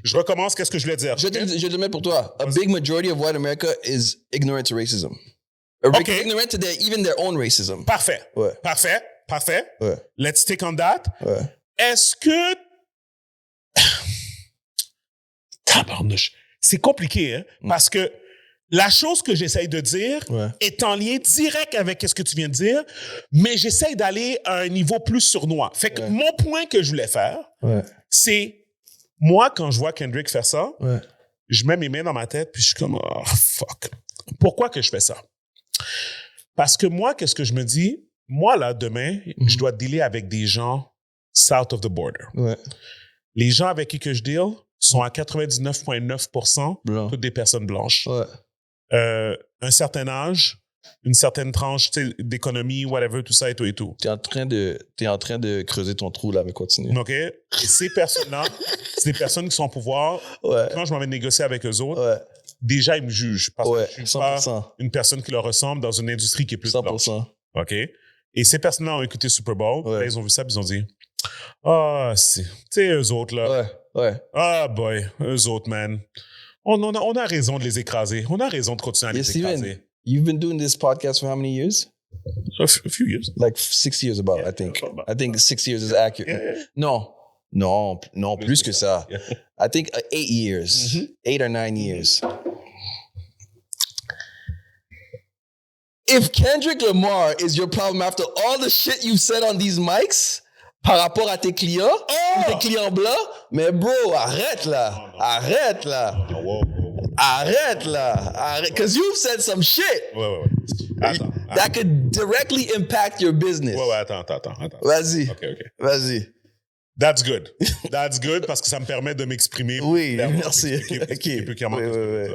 Je recommence. Qu'est-ce que je voulais dire? Je te mets pour toi. A big majority of white America is ignorant to racism. Ignorant to even their own racism. Parfait. Ouais. Parfait. Ouais. Let's take on that. Ouais. Est-ce que... Tabarnouche. C'est compliqué, hein? Parce que la chose que j'essaye de dire est en lien direct avec ce que tu viens de dire, mais j'essaye d'aller à un niveau plus sournois. Fait que mon point que je voulais faire, c'est... Moi, quand je vois Kendrick faire ça, je mets mes mains dans ma tête puis je suis comme « Oh, fuck. » Pourquoi que je fais ça? Parce que moi, qu'est-ce que je me dis? Moi, là, demain, je dois dealer avec des gens south of the border. Les gens avec qui que je deal sont à 99,9% toutes des personnes blanches. Un certain âge, une certaine tranche d'économie, whatever, tout ça et tout et tout. T'es en train de creuser ton trou, là, mais continue. OK? Et ces personnes-là, c'est des personnes qui sont au pouvoir. Quand je m'en vais négocier avec eux autres, déjà, ils me jugent. Parce que je ne suis pas une personne qui leur ressemble dans une industrie qui est plus 100%. Blanche. OK? Et ces personnes-là ont écouté Super Bowl. Là, ils ont vu ça, puis ils ont dit « Ah, tu sais, eux autres, là. Ah, boy, eux autres, man. On a raison de les écraser. On a raison de continuer à les écraser. Steven, you've been doing this podcast for how many years? A few years. Like 6 years I think. I think 6 years is accurate. Yeah. Non. Non, plus que ça. I think 8 years. 8 or 9 years. If Kendrick Lamar is your problem after all the shit you've said on these mics par rapport à tes clients, tes clients blancs, mais bro, arrête là. Arrête là. Arrête là. Arrête. Because you've said some shit. Ouais. Attends. That could directly impact your business. Ouais, attends. Vas-y. OK. Vas-y. That's good. That's good parce que ça me permet de m'exprimer. Oui, merci. Expliquer plus clairement. Oui.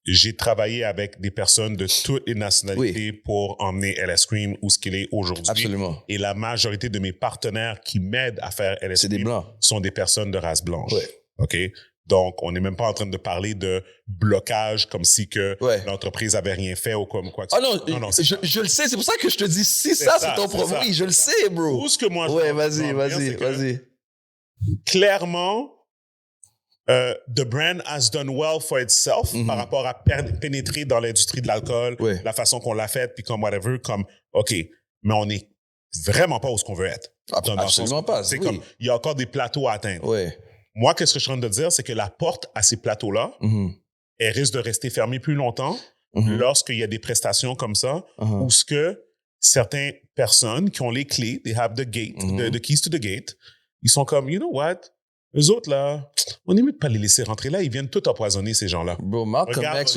J'ai travaillé avec des personnes de toutes les nationalités pour emmener LS Cream où ce qu'il est aujourd'hui. Absolument. Et la majorité de mes partenaires qui m'aident à faire LS Cream sont des personnes de race blanche. Oui. OK? Donc, on n'est même pas en train de parler de blocage comme si que l'entreprise avait rien fait ou comme quoi que ce soit. Non, je le sais. C'est pour ça que je te dis, si ça, c'est ton problème. Oui, je le sais, bro. Tout ce que moi je vas-y. Clairement, the brand has done well for itself par rapport à pénétrer dans l'industrie de l'alcool, la façon qu'on l'a faite, puis comme whatever, comme, OK, mais on n'est vraiment pas où ce qu'on veut être. Absolument pas. C'est comme, il y a encore des plateaux à atteindre. Oui. Moi, qu'est-ce que je suis en train de dire, c'est que la porte à ces plateaux-là, elle risque de rester fermée plus longtemps lorsqu'il y a des prestations comme ça, où ce que certaines personnes qui ont les clés, they have the gate, the keys to the gate, ils sont comme, you know what? Eux autres, là, on n'est mieux de pas les laisser rentrer là. Ils viennent tout empoisonner, ces gens-là. Bro, Malcolm X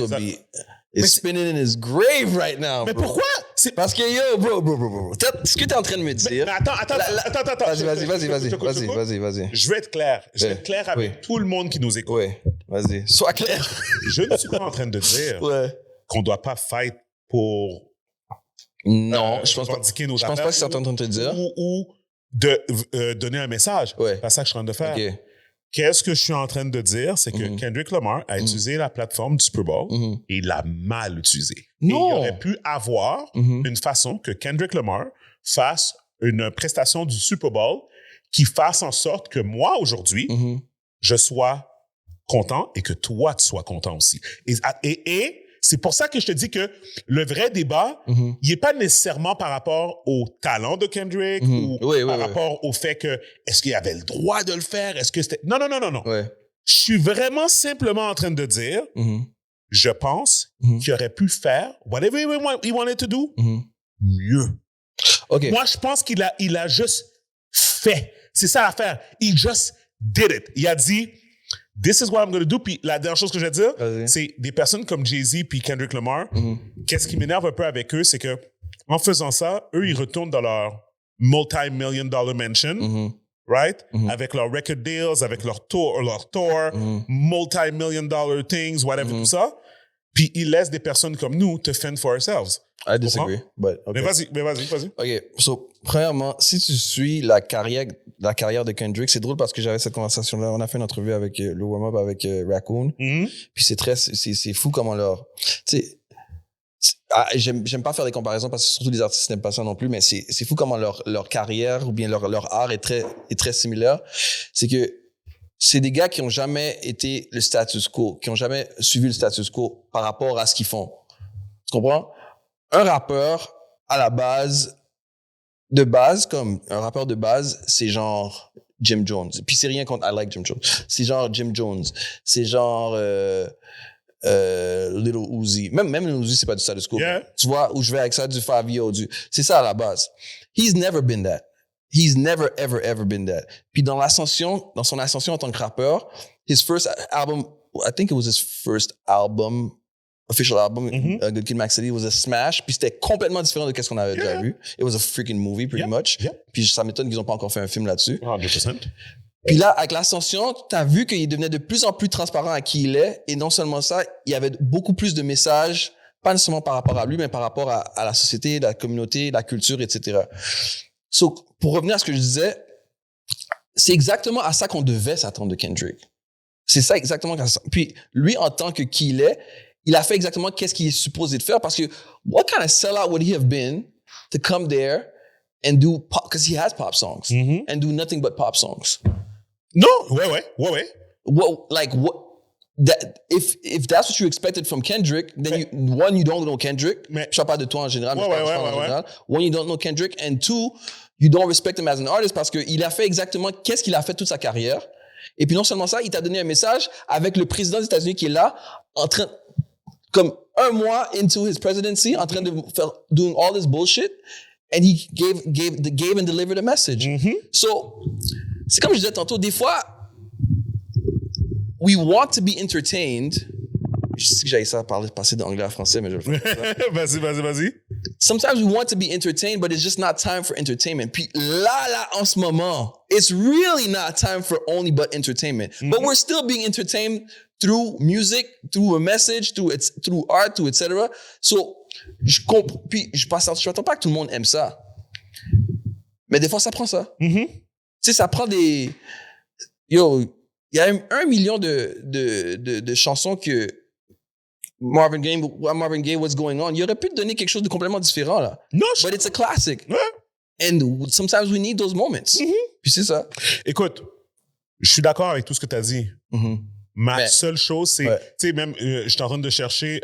is spinning in his grave right now, mais bro. Pourquoi? Parce que, yo, bro. Ce que t'es en train de me dire... Mais attends. Vas-y. Je vais être clair. Je vais être clair avec tout le monde qui nous écoute. Oui, vas-y. Sois clair. Je ne suis pas en train de dire qu'on ne doit pas fight pour... Non, je pense pas. Je pense pas que c'est en train de te dire. Ou de donner un message. C'est pas ça que je suis en train de faire. Okay. Qu'est-ce que je suis en train de dire, c'est que Kendrick Lamar a utilisé la plateforme du Super Bowl et il l'a mal utilisé. Non. Et il aurait pu avoir une façon que Kendrick Lamar fasse une prestation du Super Bowl qui fasse en sorte que moi, aujourd'hui, je sois content et que toi, tu sois content aussi. Et c'est pour ça que je te dis que le vrai débat, il n'est pas nécessairement par rapport au talent de Kendrick ou par rapport au fait que est-ce qu'il avait le droit de le faire? Est-ce que c'était... Non. Ouais. Je suis vraiment simplement en train de dire, je pense qu'il aurait pu faire whatever he wanted to do mieux. Okay. Moi, je pense qu'il a juste fait. C'est ça l'affaire. He just did it. Il a dit... This is what I'm going to do. Puis la dernière chose que je vais dire, c'est des personnes comme Jay-Z puis Kendrick Lamar. Qu'est-ce qui m'énerve un peu avec eux, c'est que en faisant ça, eux, ils retournent dans leur multi-million dollar mansion, right? Avec leurs record deals, avec leur tour, multi-million dollar things, whatever, tout ça. Puis ils laissent des personnes comme nous te fend for ourselves. I disagree, but okay. Mais vas-y. OK. So, premièrement, si tu suis la carrière de Kendrick, c'est drôle parce que j'avais cette conversation-là. On a fait une entrevue avec le warm-up avec Raccoon. Puis c'est fou comment leur... Tu sais, j'aime pas faire des comparaisons parce que surtout les artistes n'aiment pas ça non plus, mais c'est fou comment leur carrière ou bien leur art est très similaire. C'est que c'est des gars qui ont jamais été le status quo, qui ont jamais suivi le status quo par rapport à ce qu'ils font. Tu comprends? Un rappeur, à la base, c'est genre Jim Jones. Puis c'est rien contre I like Jim Jones. C'est genre Jim Jones. C'est genre Little Uzi. Même Little Uzi, c'est pas du status quo. Yeah. Tu vois, où je vais avec ça, du Fabio, c'est ça à la base. He's never been that. He's never, ever been that. Puis dans son ascension en tant que rappeur, his first album, I think it was his first album, official album, Good Kid, Mad City, was a smash. Puis c'était complètement différent de ce qu'on avait déjà vu. It was a freaking movie, pretty much. Puis ça m'étonne qu'ils n'ont pas encore fait un film là-dessus. 100%. Puis là, avec l'ascension, t'as vu qu'il devenait de plus en plus transparent à qui il est. Et non seulement ça, il y avait beaucoup plus de messages, pas nécessairement par rapport à lui, mais par rapport à la société, la communauté, la culture, etc. So, pour revenir à ce que je disais, c'est exactement à ça qu'on devait s'attendre de Kendrick. C'est ça exactement. Puis lui, en tant que qui il est, il a fait exactement qu'est-ce qu'il est supposé de faire parce que what kind of sellout would he have been to come there and do pop, because he has pop songs and do nothing but pop songs. Non, ouais. What if that's what you expected from Kendrick, then you don't know Kendrick. Mais je parle pas de toi en général, mais je parle en général. One, you don't know Kendrick, and two, you don't respect him as an artist parce qu'il a fait exactement qu'est-ce qu'il a fait toute sa carrière. Et puis non seulement ça, il t'a donné un message avec le président des États-Unis qui est là, en train, comme un mois into his presidency, en train de faire doing all this bullshit, and he gave and delivered a message. Mm-hmm. So, c'est comme je disais tantôt, des fois, we want to be entertained. Je sais que j'allais ça passer d'anglais à français, mais je vais le faire. Vas-y. Sometimes we want to be entertained, but it's just not time for entertainment. Puis là, en ce moment, it's really not time for only but entertainment. Mm-hmm. But we're still being entertained through music, through a message, through art, through etc. So, je comprends. Puis je m'attends pas que tout le monde aime ça. Mais des fois, ça prend ça. Mm-hmm. Tu sais, ça prend des... Yo, il y a 1 million de chansons que Marvin Gaye, What's Going On, il aurait pu te donner quelque chose de complètement différent, là. Non, But it's a classic. Ouais. And sometimes we need those moments. Mm-hmm. Puis c'est ça. Écoute, je suis d'accord avec tout ce que tu as dit. Mm-hmm. Ma seule chose, c'est... Tu sais, même, je suis en train de chercher...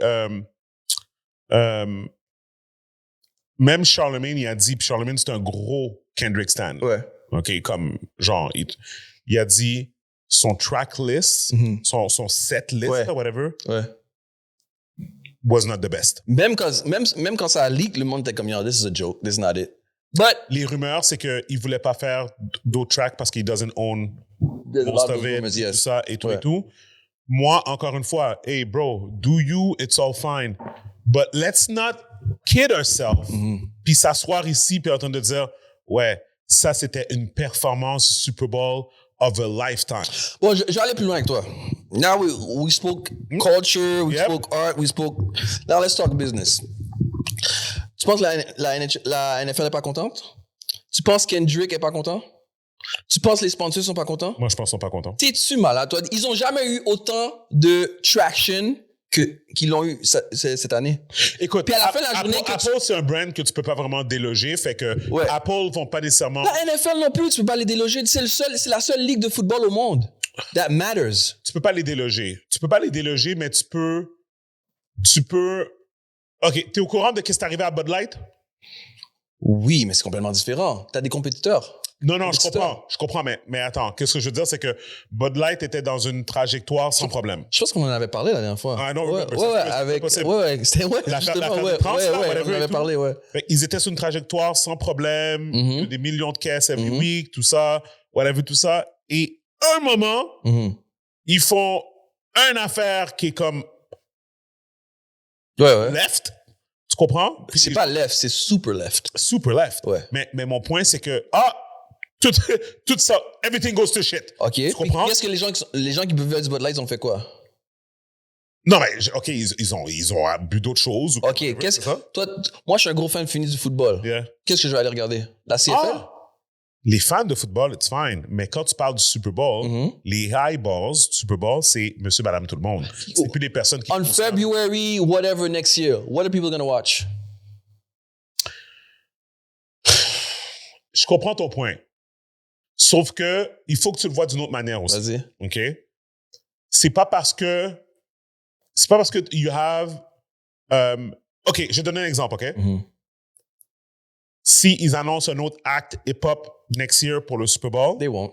même Charlemagne, il a dit... Puis Charlemagne, c'est un gros Kendrick stan. Ouais. OK, comme, genre, il a dit son track list, son set list, whatever... was not the best. Même quand ça a leak, le monde était comme, yo, this is a joke, this is not it. But les rumeurs, c'est qu'il voulait pas faire d'autres tracks parce qu'il doesn't own most of it, tout ça et tout et tout. Moi, encore une fois, hey bro, do you, it's all fine. But let's not kid ourselves. Puis s'asseoir ici puis en train de dire, ouais, ça c'était une performance Super Bowl of a lifetime. Bon, je vais aller plus loin avec toi. Now we spoke culture, we spoke art, we spoke... Now let's talk business. Tu penses que la NFL n'est pas contente? Tu penses que Kendrick est pas content? Tu penses que les sponsors sont pas contents? Moi, je pense qu'ils sont pas contents. T'es-tu malade, toi? Ils ont jamais eu autant de traction qu'ils l'ont eu cette année. Écoute, puis à la fin de la journée, Apple, c'est un brand que tu peux pas vraiment déloger, fait que Apple vont pas nécessairement... La NFL non plus, tu peux pas les déloger. C'est la seule ligue de football au monde. That matters. Tu peux pas les déloger. Mais tu peux... OK, t'es au courant de qu'est-ce qui est arrivé à Bud Light? Oui, mais c'est complètement différent. T'as des compétiteurs. Non, je comprends, mais attends, qu'est-ce que je veux dire, c'est que Bud Light était dans une trajectoire sans problème. Je pense qu'on en avait parlé la dernière fois. Ah non, c'était justement, on avait parlé, Ils étaient sur une trajectoire sans problème, des millions de caisses every week, tout ça, tout ça, et un moment, ils font une affaire qui est comme left. Tu comprends? C'est pas left, c'est super left. Super left. Ouais. Mais mon point, c'est que, tout ça, everything goes to shit. OK. Tu comprends? Qu'est-ce que les gens qui buvaient du Bud Light, ils ont fait quoi? Non, mais, OK, ils ont bu d'autres choses. OK, toi, moi, je suis un gros fan fini du football. Yeah. Qu'est-ce que je vais aller regarder? La CFL? Les fans de football, it's fine. Mais quand tu parles du Super Bowl, les eyeballs du Super Bowl, c'est monsieur, madame, tout le monde. C'est plus des personnes qui... On February, whatever, next year, what are people going to watch? Je comprends ton point. Sauf que il faut que tu le vois d'une autre manière aussi. Vas-y. OK? C'est pas parce que you have... OK, je vais donner un exemple, OK? Si ils annoncent un autre act hip-hop next year pour le Super Bowl... They won't.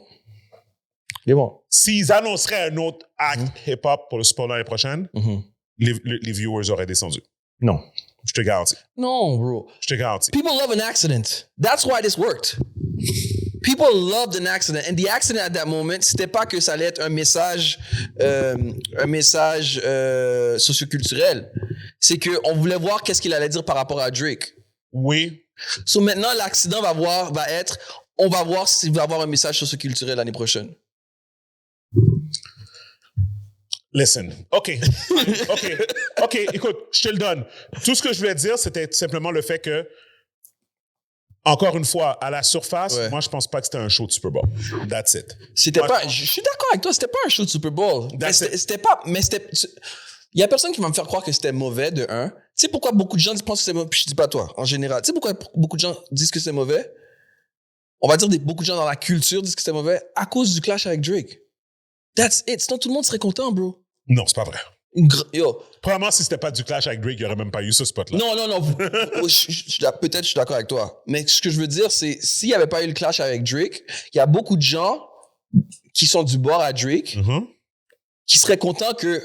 S'ils annonceraient un autre act hip-hop pour le Super Bowl l'année prochaine, les viewers auraient descendu. Non. Je te garantis. Non, bro. Je te garantis. People love an accident. That's why this worked. People loved an accident. And the accident at that moment, c'était pas que ça allait être un message socioculturel. C'est qu'on voulait voir qu'est-ce qu'il allait dire par rapport à Drake. Oui. So maintenant, l'accident on va voir s'il va avoir un message socioculturel l'année prochaine. Listen. OK, écoute, je te le donne. Tout ce que je voulais dire, c'était simplement le fait que, encore une fois, à la surface, moi, je pense pas que c'était un show de Super Bowl. That's it. Je suis d'accord avec toi, c'était pas un show de Super Bowl. Il y a personne qui va me faire croire que c'était mauvais, de un. Tu sais pourquoi beaucoup de gens pensent que c'est mauvais? Puis je dis pas toi, en général. Tu sais pourquoi beaucoup de gens disent que c'est mauvais? On va dire beaucoup de gens dans la culture disent que c'est mauvais à cause du clash avec Drake. That's it. Sinon, tout le monde serait content, bro. Non, c'est pas vrai. Yo. Probablement, si c'était pas du clash avec Drake, il n'y aurait même pas eu ce spot-là. Non. Peut-être je suis d'accord avec toi. Mais ce que je veux dire, c'est s'il n'y avait pas eu le clash avec Drake, il y a beaucoup de gens qui sont du bord à Drake qui seraient contents que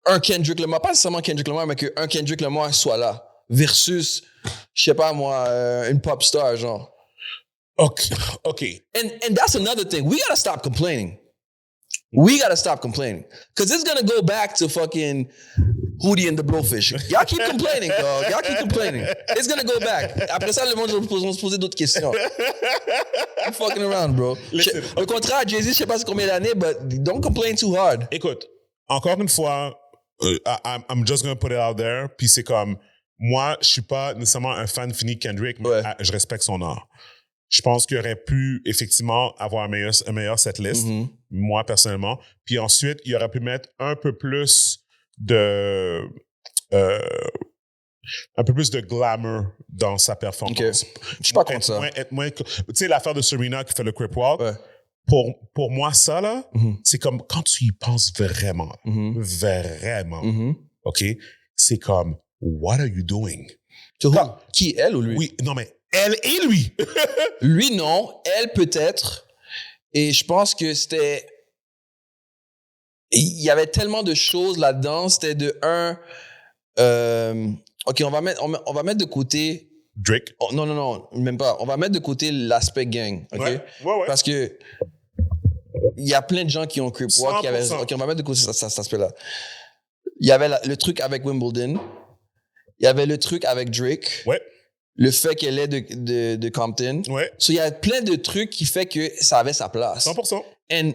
un Kendrick Lamar, pas nécessairement Kendrick Lamar, mais qu'un Kendrick Lamar soit là versus, je sais pas moi, une pop star, genre. Okay. And that's another thing. We gotta stop complaining. Because it's gonna go back to fucking Hootie and the Blowfish. Y'all keep complaining, dog. It's gonna go back. Après ça, le monde va se poser d'autres questions. I'm fucking around, bro. Le contrat à Jay-Z, je sais pas c'est combien d'années, but don't complain too hard. Écoute, encore une fois, I'm just gonna put it out there, puis c'est comme, moi, je suis pas nécessairement un fan fini de Kendrick, mais je respecte son art. Je pense qu'il aurait pu, effectivement, avoir un meilleur setlist, moi, personnellement. Puis ensuite, il aurait pu mettre un peu plus de glamour dans sa performance. Okay. Je suis pas contre ça. Tu sais, l'affaire de Serena qui fait le Crip Walk, pour moi, ça, là, c'est comme quand tu y penses vraiment, OK? C'est comme, what are you doing? Qui, elle ou lui? Oui, non, mais elle et lui. Lui, non. Elle, peut-être. Et je pense que c'était... Il y avait tellement de choses là-dedans. C'était de OK, on va mettre de côté... Drake? Oh, non, même pas. On va mettre de côté l'aspect gang, OK? Ouais. Parce que il y a plein de gens qui ont Crip Walk qui avaient... OK, on va mettre de côté cet aspect-là. Il y avait le truc avec Wimbledon. Il y avait le truc avec Drake. Ouais. Le fait qu'elle est de Compton. Ouais. So, il y a plein de trucs qui fait que ça avait sa place. 100%. And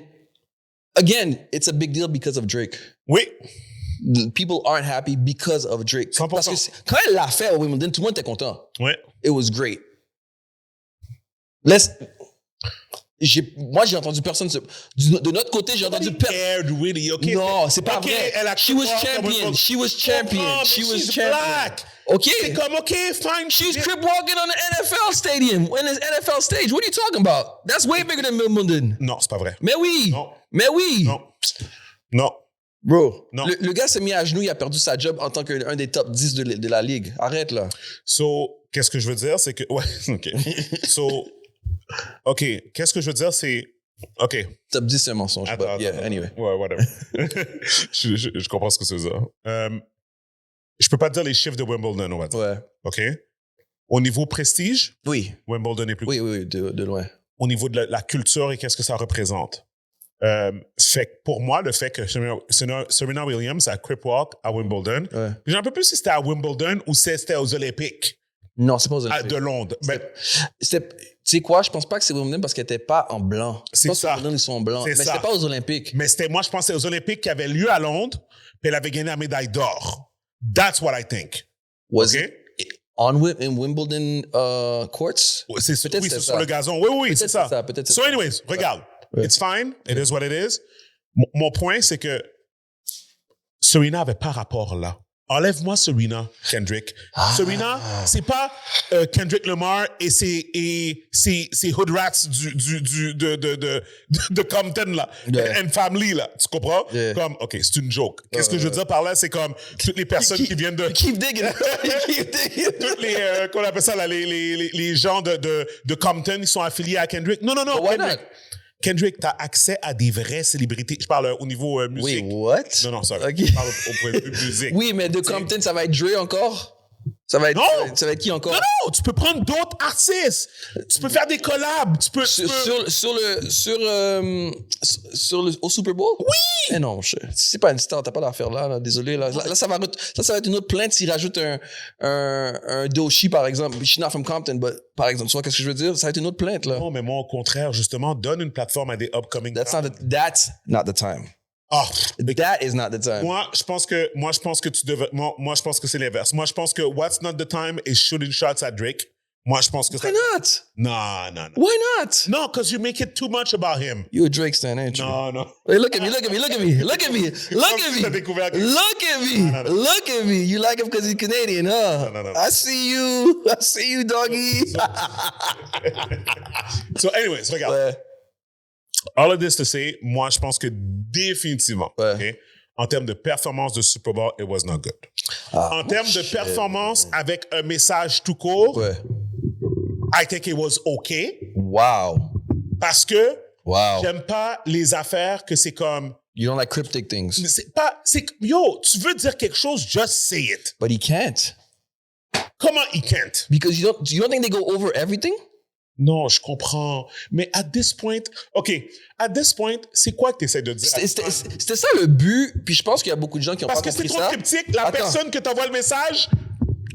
again, it's a big deal because of Drake. Oui. People aren't happy because of Drake. 100%. Parce que quand elle l'a fait au Wimbledon, tout le monde était content. Ouais. It was great. Moi, j'ai entendu personne... De notre côté, j'ai entendu personne... Really, okay. Non, c'est pas vrai. She was champion. Black. Okay. C'est comme, okay, fine. She's crip walking on the NFL stadium, in the NFL stage. What are you talking about? That's way bigger than Wimbledon. Non, c'est pas vrai. Mais oui. Non. Mais oui. Non. Bro, non. Le gars s'est mis à genoux, il a perdu sa job en tant qu'un des top 10 de la ligue. Arrête, là. So, qu'est-ce que je veux dire, c'est que... Ouais, OK. So, OK, qu'est-ce que je veux dire, c'est... OK. Top 10, c'est un mensonge. Attends, anyway. Ouais, whatever. je comprends ce que c'est ça. Je peux pas dire les chiffres de Wimbledon, on va dire. Ouais. OK? Au niveau prestige, oui. Wimbledon est plus... Oui, de loin. Au niveau de la culture et qu'est-ce que ça représente. Fait que pour moi, le fait que Serena Williams a Crip Walk à Wimbledon, j'en un peu plus si c'était à Wimbledon ou si c'était aux Olympiques. Non, c'est pas aux Olympiques. De Londres. Tu sais quoi, je pense pas que c'est Wimbledon parce qu'elle était pas en blanc. C'est ça. Wimbledon, ils sont en blanc. Mais c'était pas aux Olympiques. Mais moi, je pense que c'était aux Olympiques qui avaient lieu à Londres, puis elle avait gagné la médaille d'or. That's what I think. Was it in Wimbledon courts? C'est sur le gazon. Oui, c'est ça. So anyways, regarde. Ouais. It's fine. It is what it is. Mon point, c'est que Serena n'avait pas rapport là. Enlève-moi Serena, Kendrick. Serena, c'est pas Kendrick Lamar et ses hood rats de Compton, là. And family, là. Tu comprends? Comme, OK, c'est une joke. Qu'est-ce que je veux dire par là? C'est comme toutes les personnes qui viennent de... Keep digging. Toutes les... qu'on appelle ça, là, les gens de Compton, ils sont affiliés à Kendrick. Non. Kendrick, t'as accès à des vraies célébrités. Je parle au niveau musique. Wait, what? Non, sorry. Okay. Je parle au point de vue musique. Oui, mais de Compton, ça va être Dre encore? Ça va être qui encore? Non, tu peux prendre d'autres artistes. Tu peux faire des collabs. Au Super Bowl? Oui! Mais non, c'est pas une star, t'as pas d'affaire là. Désolé. Là, ça va être une autre plainte s'il rajoute un Doechii, par exemple. She's not from Compton, but, par exemple. Tu vois qu'est-ce que je veux dire? Ça va être une autre plainte, là. Non, mais moi, au contraire, justement, donne une plateforme à des upcoming. That's not the time. That is not the time. Moi, je pense que tu devrais. Moi, je pense que c'est l'inverse. Moi, je pense que what's not the time is shooting shots at Drake. Moi, je pense que Why not? No. Why not? No, because you make it too much about him. You a Drake stan, ain't you? No. Hey, look at me. Look at me. You like him because he's Canadian, huh? No. I see you, doggy. So, anyways, regarde. Ouais. All of this to say, moi, je pense que définitivement, okay, en termes de performance de Super Bowl, it was not good. En termes de performance avec un message tout court, Ouais. I think it was okay. Wow. Parce que Wow. j'aime pas les affaires que c'est comme... You don't like cryptic things. C'est pas... Yo, tu veux dire quelque chose, just say it. But he can't. Comment he can't? Because you don't think they go over everything? Non, je comprends. Mais at this point, c'est quoi que tu essaies de dire? C'était ça le but, puis je pense qu'il y a beaucoup de gens qui ont pas compris ça. Parce que c'est trop cryptique, la personne que t'envoie le message,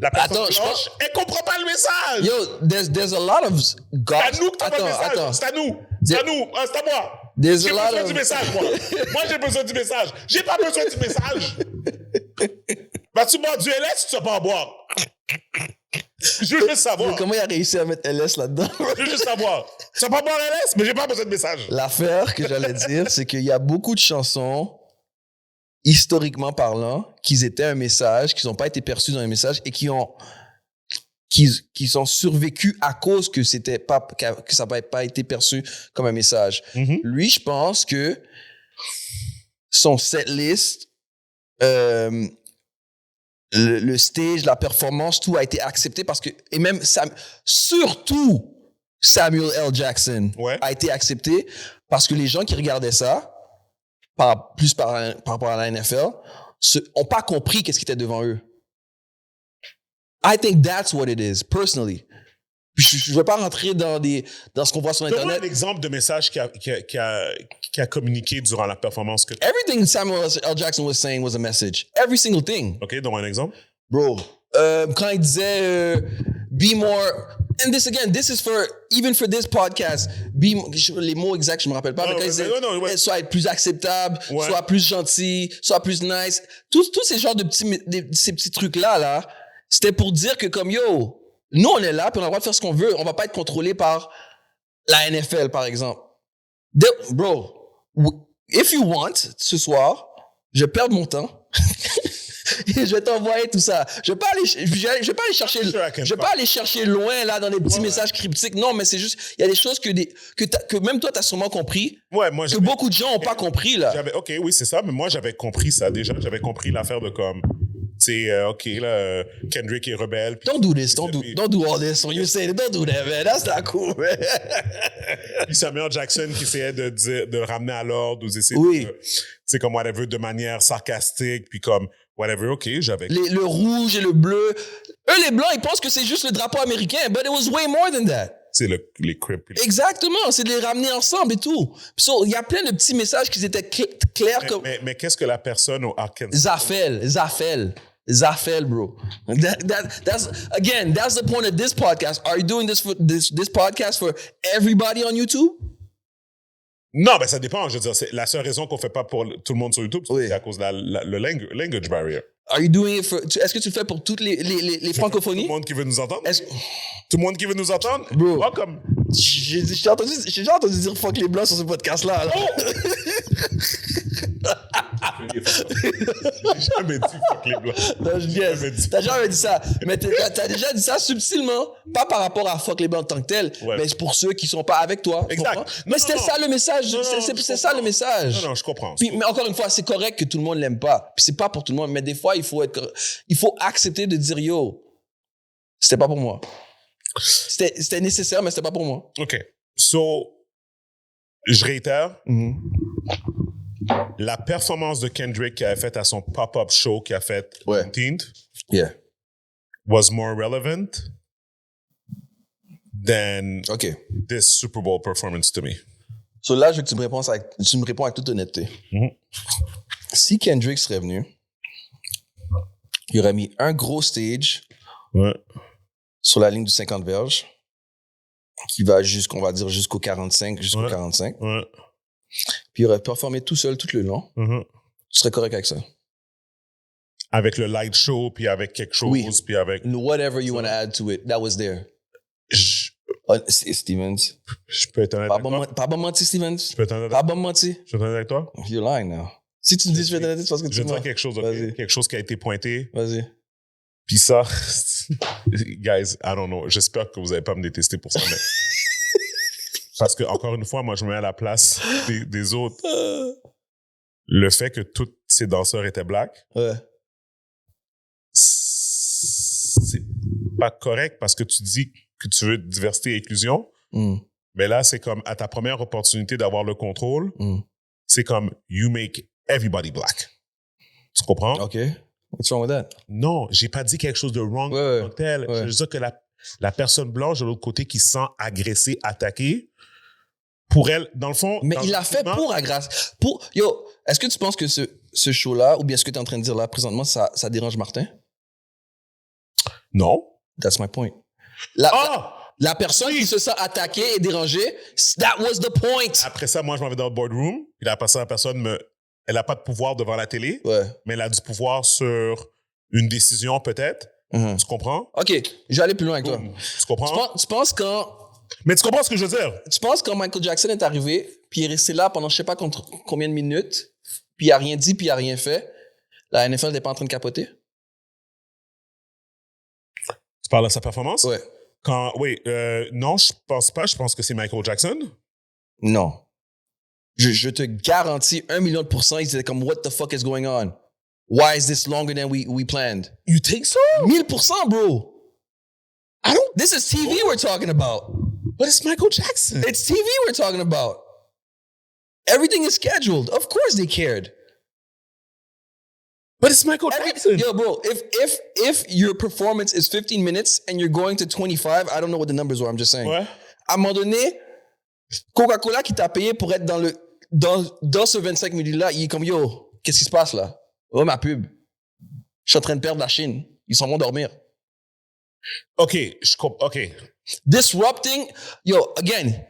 la personne blanche, elle comprend pas le message. Yo, there's a lot of God. C'est à nous que t'envoies le message. C'est à nous. C'est à nous. C'est à moi. J'ai besoin du message, moi. Moi, j'ai besoin du message. J'ai pas besoin du message. Vas-tu boire du LS ou tu vas pas en boire? Je veux juste savoir. Comment il a réussi à mettre LS là-dedans? Je veux juste savoir. Tu vas pas boire LS, mais j'ai pas besoin de message. L'affaire que j'allais dire, c'est qu'il y a beaucoup de chansons, historiquement parlant, qui étaient un message, qui n'ont pas été perçues dans un message et qui sont survécues à cause que ça n'a pas été perçu comme un message. Mm-hmm. Lui, je pense que son setlist, le stage, la performance, tout a été accepté parce que, et même surtout Samuel L. Jackson a été accepté parce que les gens qui regardaient ça, par rapport à la NFL, n'ont pas compris qu'est-ce qui était devant eux. I think that's what it is, personally. Je ne vais pas rentrer dans ce qu'on voit sur Internet. Donne-moi un exemple de message qui a communiqué durant la performance que Everything Samuel L. Jackson was saying was a message. Every single thing. OK, donne-moi un exemple. Bro, quand il disait be more... And this is even for this podcast. Les mots exacts, je me rappelle pas. Mais quand il disait soit être plus acceptable, soit plus gentil, soit plus nice. Tous ces genres de ces petits trucs-là, c'était pour dire que comme yo... Nous, on est là, puis on a le droit de faire ce qu'on veut. On va pas être contrôlé par la NFL, par exemple. Bro, if you want, ce soir, je perds mon temps. Et je vais t'envoyer tout ça. Je vais pas aller chercher loin, là, dans les petits messages cryptiques. Non, mais c'est juste, il y a des choses que même toi, t'as sûrement compris. Ouais, moi, que beaucoup de gens ont pas compris, là. OK, oui, c'est ça. Mais moi, j'avais compris ça déjà. J'avais compris l'affaire de comme... C'est OK, là, Kendrick est rebelle. Don't do this. Don't do all this. When you say it, don't do that, man. That's not cool, man. Puis Samuel Jackson qui essayait de le ramener à l'ordre, ou essayer de, comme whatever, de manière sarcastique, puis comme whatever, OK, j'avais... Le rouge et le bleu. Eux, les blancs, ils pensent que c'est juste le drapeau américain, but it was way more than that. C'est les Crips. Exactement, c'est de les ramener ensemble et tout. So, il y a plein de petits messages qui étaient clairs comme... Mais qu'est-ce que la personne au Arkansas... Zafel, bro. That's the point of this podcast. Are you doing this for this podcast for everybody on YouTube? Non, ben ça dépend. Je veux dire, c'est la seule raison qu'on fait pas pour tout le monde sur YouTube, c'est à cause de le language barrier. Are you doing it for... Est-ce que tu le fais pour toutes les francophonies? Tout le monde qui veut nous entendre? Tout le monde qui veut nous entendre? Bro. Welcome. J'ai déjà entendu dire fuck les blancs sur ce podcast-là. Oh! J'ai jamais dit fuck les blancs. T'as jamais dit ça. Mais t'as déjà dit ça subtilement. Pas par rapport à fuck les blancs en tant que tel, mais c'est pour ceux qui sont pas avec toi. Exact. Mais c'était ça le message. C'est ça le message. Non, je comprends. Puis, mais encore une fois, c'est correct que tout le monde l'aime pas. Puis c'est pas pour tout le monde. Mais des fois, il faut accepter de dire yo, c'était pas pour moi. C'était nécessaire, mais c'était pas pour moi. OK. So, je réitère. Mm-hmm. La performance de Kendrick qu'il a faite à son pop-up show qu'il a fait 19th was more relevant than this Super Bowl performance to me. So là, je veux que tu me réponds avec toute honnêteté. Mm-hmm. Si Kendrick serait venu, il aurait mis un gros stage sur la ligne du 50 verges qui va jusqu'au 45, jusqu'au 45. Puis il aurait performé tout seul tout le long. Tu serais correct avec ça? Avec le light show, puis avec quelque chose, puis avec... Whatever you want to add to it, that was there. Stevens. Je peux être honnête avec toi? Pas bon menti, Stevens. Je peux être honnête pas bon menti. Je peux être honnête avec toi? You're lying now. Si tu me dis je vais être honnête, c'est parce que tu je vais te dire quelque chose, quelque chose qui a été pointé. Vas-y. Puis ça, guys, I don't know. J'espère que vous n'allez pas me détester pour ça, mais... Parce que, encore une fois, moi, je me mets à la place des autres. Le fait que toutes ces danseurs étaient black. Ouais. C'est pas correct parce que tu dis que tu veux diversité et inclusion. Mais là, c'est comme à ta première opportunité d'avoir le contrôle, c'est comme you make everybody black. Tu comprends? OK. What's wrong with that? Non, j'ai pas dit quelque chose de wrong comme tel. Je veux dire que la personne blanche de l'autre côté qui se sent agressée, attaquée, pour elle, dans le fond... Mais il l'a fait pour agresser. Yo, est-ce que tu penses que ce show-là, ou bien ce que tu es en train de dire là, présentement, ça dérange Martin? Non. That's my point. La personne qui se sent attaquée et dérangée, that was the point. Après ça, moi, je m'en vais dans le boardroom, puis la personne elle n'a pas de pouvoir devant la télé, mais elle a du pouvoir sur une décision peut-être. Tu comprends? OK, je vais aller plus loin avec toi. Tu comprends? Tu penses quand... Mais tu comprends ce que je veux dire? Tu penses quand Michael Jackson est arrivé, puis il est resté là pendant je sais pas combien de minutes, puis il a rien dit, puis il a rien fait, la NFL n'est pas en train de capoter? Tu parles de sa performance? Ouais. Non, je pense pas. Je pense que c'est Michael Jackson. Non. Je te garantis 1,000,000%, ils étaient comme, what the fuck is going on? Why is this longer than we planned? You think so? 1000%, bro. This is TV we're talking about. But it's Michael Jackson. It's TV we're talking about. Everything is scheduled. Of course they cared. But it's Michael Jackson. Yo, bro, if your performance is 15 minutes and you're going to 25, I don't know what the numbers were, I'm just saying. Ouais. À un moment donné, Coca-Cola qui t'a payé pour être dans ce 25 minutes-là, il est comme, yo, qu'est-ce qui se passe là? Oh, ma pub. Je suis en train de perdre la Chine. Ils s'en vont dormir. OK, je comprends. OK. Disrupting, yo, again,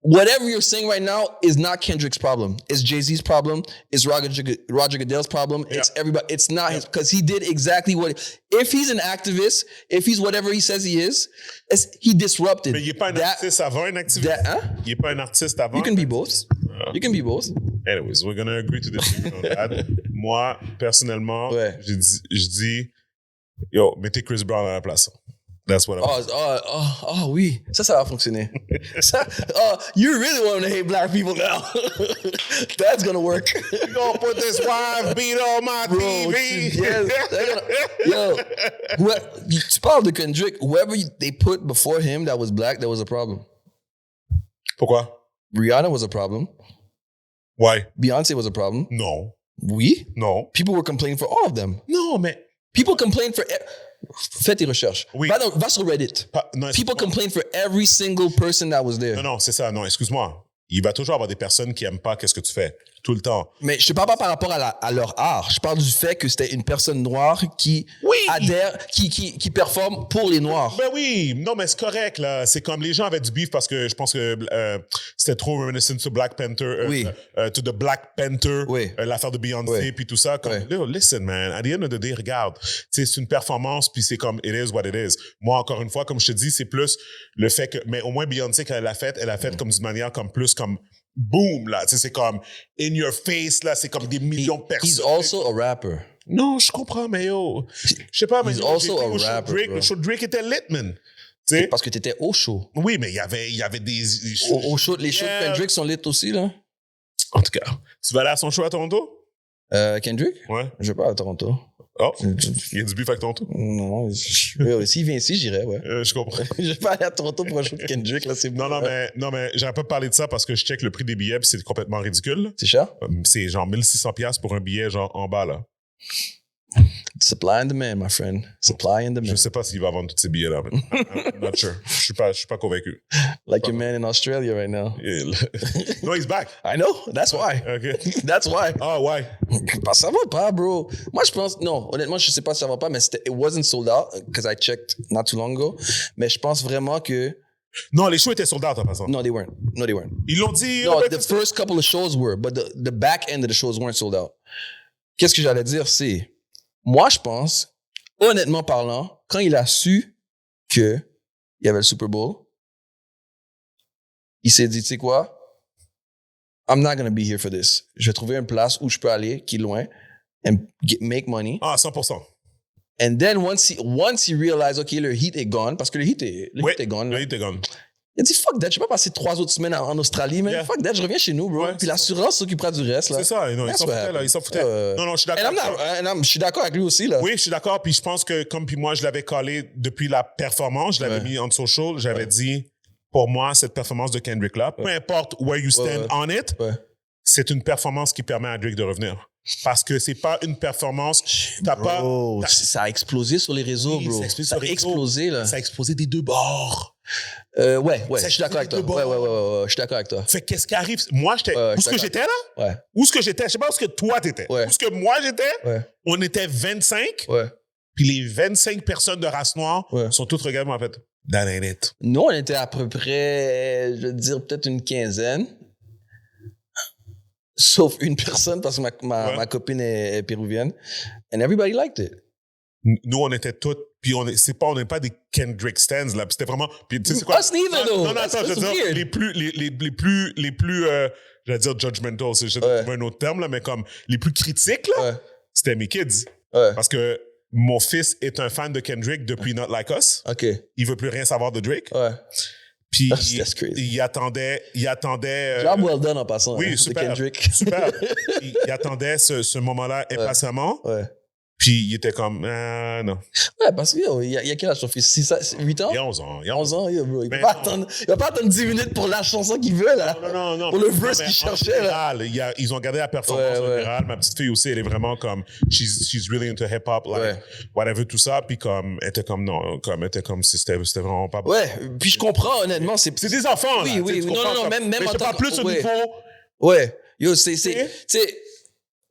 whatever you're saying right now is not Kendrick's problem. It's Jay-Z's problem. It's Roger Goodell's problem. Yeah. It's everybody. It's not his, because he did exactly what. If he's an activist, if he's whatever he says he is, he disrupted. Mais il n'est pas un artiste avant un activiste. Il n'est pas un artiste avant. You can be both. You can be both. Anyways, we're gonna agree to disagree on that. Moi, personnellement, je dis, yo, mettez Chris Brown à la place. That's what I'm oui. Ça va fonctionner. You really want to hate black people now. That's gonna work. You gonna put this wife beat on my TV. Tu parles de Kendrick. Whoever they put before him that was black, that was a problem. Pourquoi? Rihanna was a problem. Why? Beyonce was a problem. Non. Oui? Non. People were complaining for all of them. Non, mais... People complain for... Fais tes recherches. Oui. Va sur Reddit. People complain for every single person that was there. Non, c'est ça. Non, excuse-moi. Il va toujours avoir des personnes qui n'aiment pas qu'est-ce que tu fais. Tout le temps. Mais je te parle pas par rapport à leur art. Je parle du fait que c'était une personne noire qui adhère, qui performe pour les Noirs. Ben oui. Non, mais c'est correct, là. C'est comme les gens avaient du beef parce que je pense que c'était trop reminiscent to Black Panther. To the Black Panther. L'affaire de Beyoncé, puis tout ça. Comme, listen, man. At the end of the day, regarde. C'est une performance, puis c'est comme it is what it is. Moi, encore une fois, comme je te dis, c'est plus le fait que... Mais au moins, Beyoncé, quand elle l'a fait comme d'une manière comme plus comme... Boom, là. C'est comme in your face, là. C'est comme des millions de personnes. He's also a rapper. Non, je comprends, mais yo. Je sais pas, mais he's also a rapper. Le show de Drake était lit, man. Parce que t'étais au show. Oui, mais il y avait des... Au show, les shows de Kendrick sont lit aussi, là. En tout cas, tu vas aller à son show à Toronto? Kendrick? Ouais. Je vais pas à Toronto. Oh, il y a du beef avec Toronto? Non, s'il vient ici, j'irai, ouais. Je comprends. Je vais pas aller à Toronto pour un show de Kendrick, là, c'est bon. Non, mais j'aurais pas parlé de ça parce que je check le prix des billets puis c'est complètement ridicule. C'est cher? C'est genre 1600$ pour un billet, genre en bas, là. Supply and demand, my friend. Supply and demand. Je sais pas s'il va vendre tous ces billets-là, mais I'm not sure. Je suis pas convaincu. Like your man in Australia right now. Yeah. No, he's back. I know. That's why. Okay. That's why. Oh, why? Bah, ça va pas, bro. Moi, je pense... Non, honnêtement, je sais pas si ça va pas, mais it wasn't sold out because I checked not too long ago. Mais je pense vraiment que... Non, les shows étaient sold out, en passant. No, they weren't. Ils l'ont dit... No, the first couple of shows were, but the back end of the shows weren't sold out. Qu'est-ce que j'allais dire, c'est... Moi, je pense, honnêtement parlant, quand il a su qu'il y avait le Super Bowl, il s'est dit, tu sais quoi? I'm not going to be here for this. Je vais trouver une place où je peux aller, qui est loin, and make money. Ah, 100%. And then once he realized, OK, le heat est gone, parce que le heat est gone. Le heat est gone. Il a dit, fuck that, je vais pas passer 3 autres semaines en Australie, man. Fuck that, je reviens chez nous, bro. Puis l'assurance s'occupera du reste, là. C'est ça, non, ils s'en foutaient. Non, je suis d'accord. Je suis d'accord avec lui aussi, là. Oui, je suis d'accord. Puis je pense que, comme puis moi, je l'avais collé depuis la performance, je l'avais mis en social, j'avais dit, pour moi, cette performance de Kendrick-là, peu importe where you stand on it, c'est une performance qui permet à Drake de revenir. Parce que c'est pas une performance, ça a explosé sur les réseaux, bro. Ça a explosé, là. Ça a explosé des deux bords. Ouais, je suis d'accord avec toi. Ouais, je suis d'accord avec toi. Fait qu'est-ce qui arrive? Moi, j'étais, où est-ce que j'étais là? Ouais. Où est-ce que j'étais? Je sais pas où est-ce que toi t'étais. Ouais. Où est-ce que moi j'étais? On était 25. Ouais. Puis les 25 personnes de race noire sont toutes regardées, en fait. That ain't it. Nous, on était à peu près, je veux dire, peut-être une quinzaine. Sauf une personne, parce que ma copine est péruvienne. And everybody liked it. Nous, on était toutes, puis on n'est pas des Kendrick stands, là. Puis c'était vraiment, puis tu sais, c'est quoi? Us neither, though. Non, attends, je veux dire, les plus, j'allais dire judgmental, je vais trouver un autre terme, là, mais comme, les plus critiques, là, c'était mes kids. Parce que mon fils est un fan de Kendrick depuis Not Like Us. OK. Il veut plus rien savoir de Drake. Puis il attendait. Job well done en passant. Oui, super. Kendrick. Super. Il attendait ce moment-là impatiemment. Puis il était comme, non. Ouais, parce qu'il y a quel âge ton fils? 8 ans? Il y a 11 ans. 11 ans, bro. Il va pas attendre 10 minutes pour la chanson qu'il veut, là. Non. Pour le verse qu'il cherchait, là. Ils ont gardé la performance générale. Ma petite fille aussi, elle est vraiment comme, she's really into hip-hop, like, whatever, tout ça. Puis comme, elle était comme, non, comme, elle était comme si c'était vraiment pas bon. Ouais, puis je comprends, honnêtement. C'est des enfants, là. Oui. Non, même mais en tant que plus au niveau. Ouais. Yo, tu sais,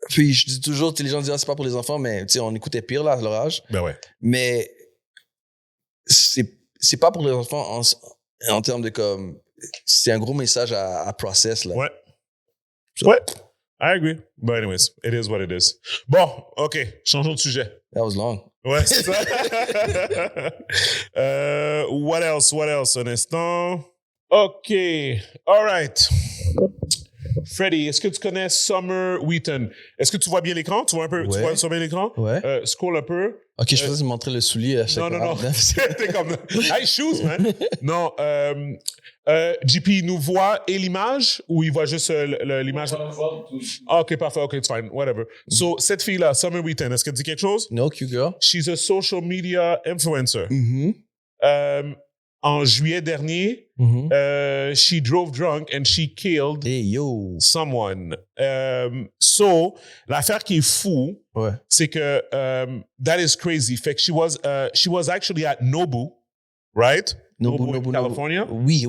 puis je dis toujours, les gens disent, c'est pas pour les enfants, mais tu sais, on écoutait pire, là, à leur âge. Ben ouais. Mais c'est pas pour les enfants en termes de comme, c'est un gros message à process, là. Ouais. Ouais. I agree. But anyways, it is what it is. Bon, OK. Changeons de sujet. That was long. Ouais, c'est ça. What else? Un instant. OK. All right. Freddy, est-ce que tu connais Summer Wheaton? Est-ce que tu vois bien l'écran? Tu vois un peu? Tu vois bien l'écran? Ouais. Scroll un peu. OK, je faisais montrer le soulier à chaque Non. C'était comme... Hey, shoes, man! Non, JP, nous voit et l'image ou il voit juste l'image? OK, parfait. OK, it's fine. Whatever. So, cette fille-là, Summer Wheaton, est-ce qu'elle dit quelque chose? No, cute girl. She's a social media influencer. En juillet dernier, she drove drunk and she killed someone. So, l'affaire qui est fou, c'est que that is crazy. Fait que she was actually at Nobu, right? Nobu, California. Oui.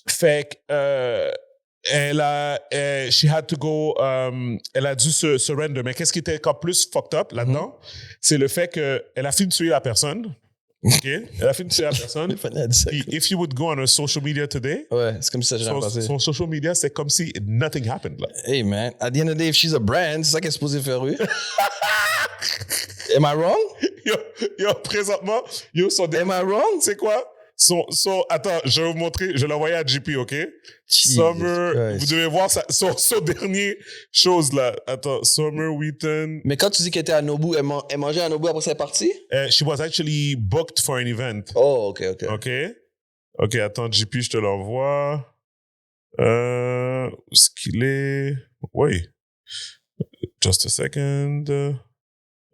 Fait que she had to go, elle a dû se surrender. Mais qu'est-ce qui était encore plus fucked up là-dedans? C'est le fait qu'elle a fini de tuer la personne. OK? Elle a fini de tuer la personne. If you would go on her social media today, c'est comme si ça n'avait jamais passé. Son social media, c'est comme si nothing happened. Là. Hey, man. At the end of the day, if she's a brand, c'est ça qu'elle est supposée faire, oui. Am I wrong? Yo, présentement, Am I wrong? C'est quoi? Attends, je vais vous montrer, je l'ai envoyé à JP, OK? Summer, vous devez voir son dernier chose là. Attends, Summer Wheaton. Mais quand tu dis qu'elle était à Nobu, elle mangeait à Nobu après sa partie? She was actually booked for an event. Oh, OK. OK, attends, JP, je te l'envoie. Où est-ce qu'il est? Oui. Just a second.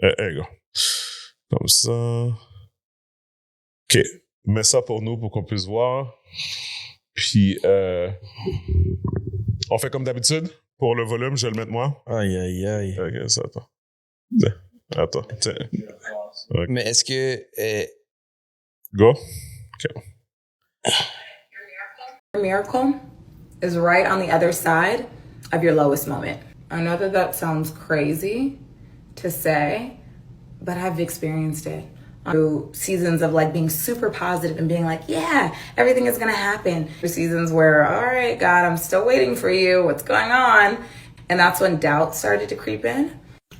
There you go. Comme ça. OK. Mets ça pour nous pour qu'on puisse voir. Puis, on fait comme d'habitude. Pour le volume, je vais le mettre moi. Aïe. OK, ça, attends. Tiens. Okay. Mais est-ce que... Go. OK. Your miracle is right on the other side of your lowest moment. I know that sounds crazy to say, but I've experienced it. Through seasons of like being super positive and being like, yeah, everything is going to happen. Through seasons where, all right, God, I'm still waiting for you. What's going on? And that's when doubt started to creep in.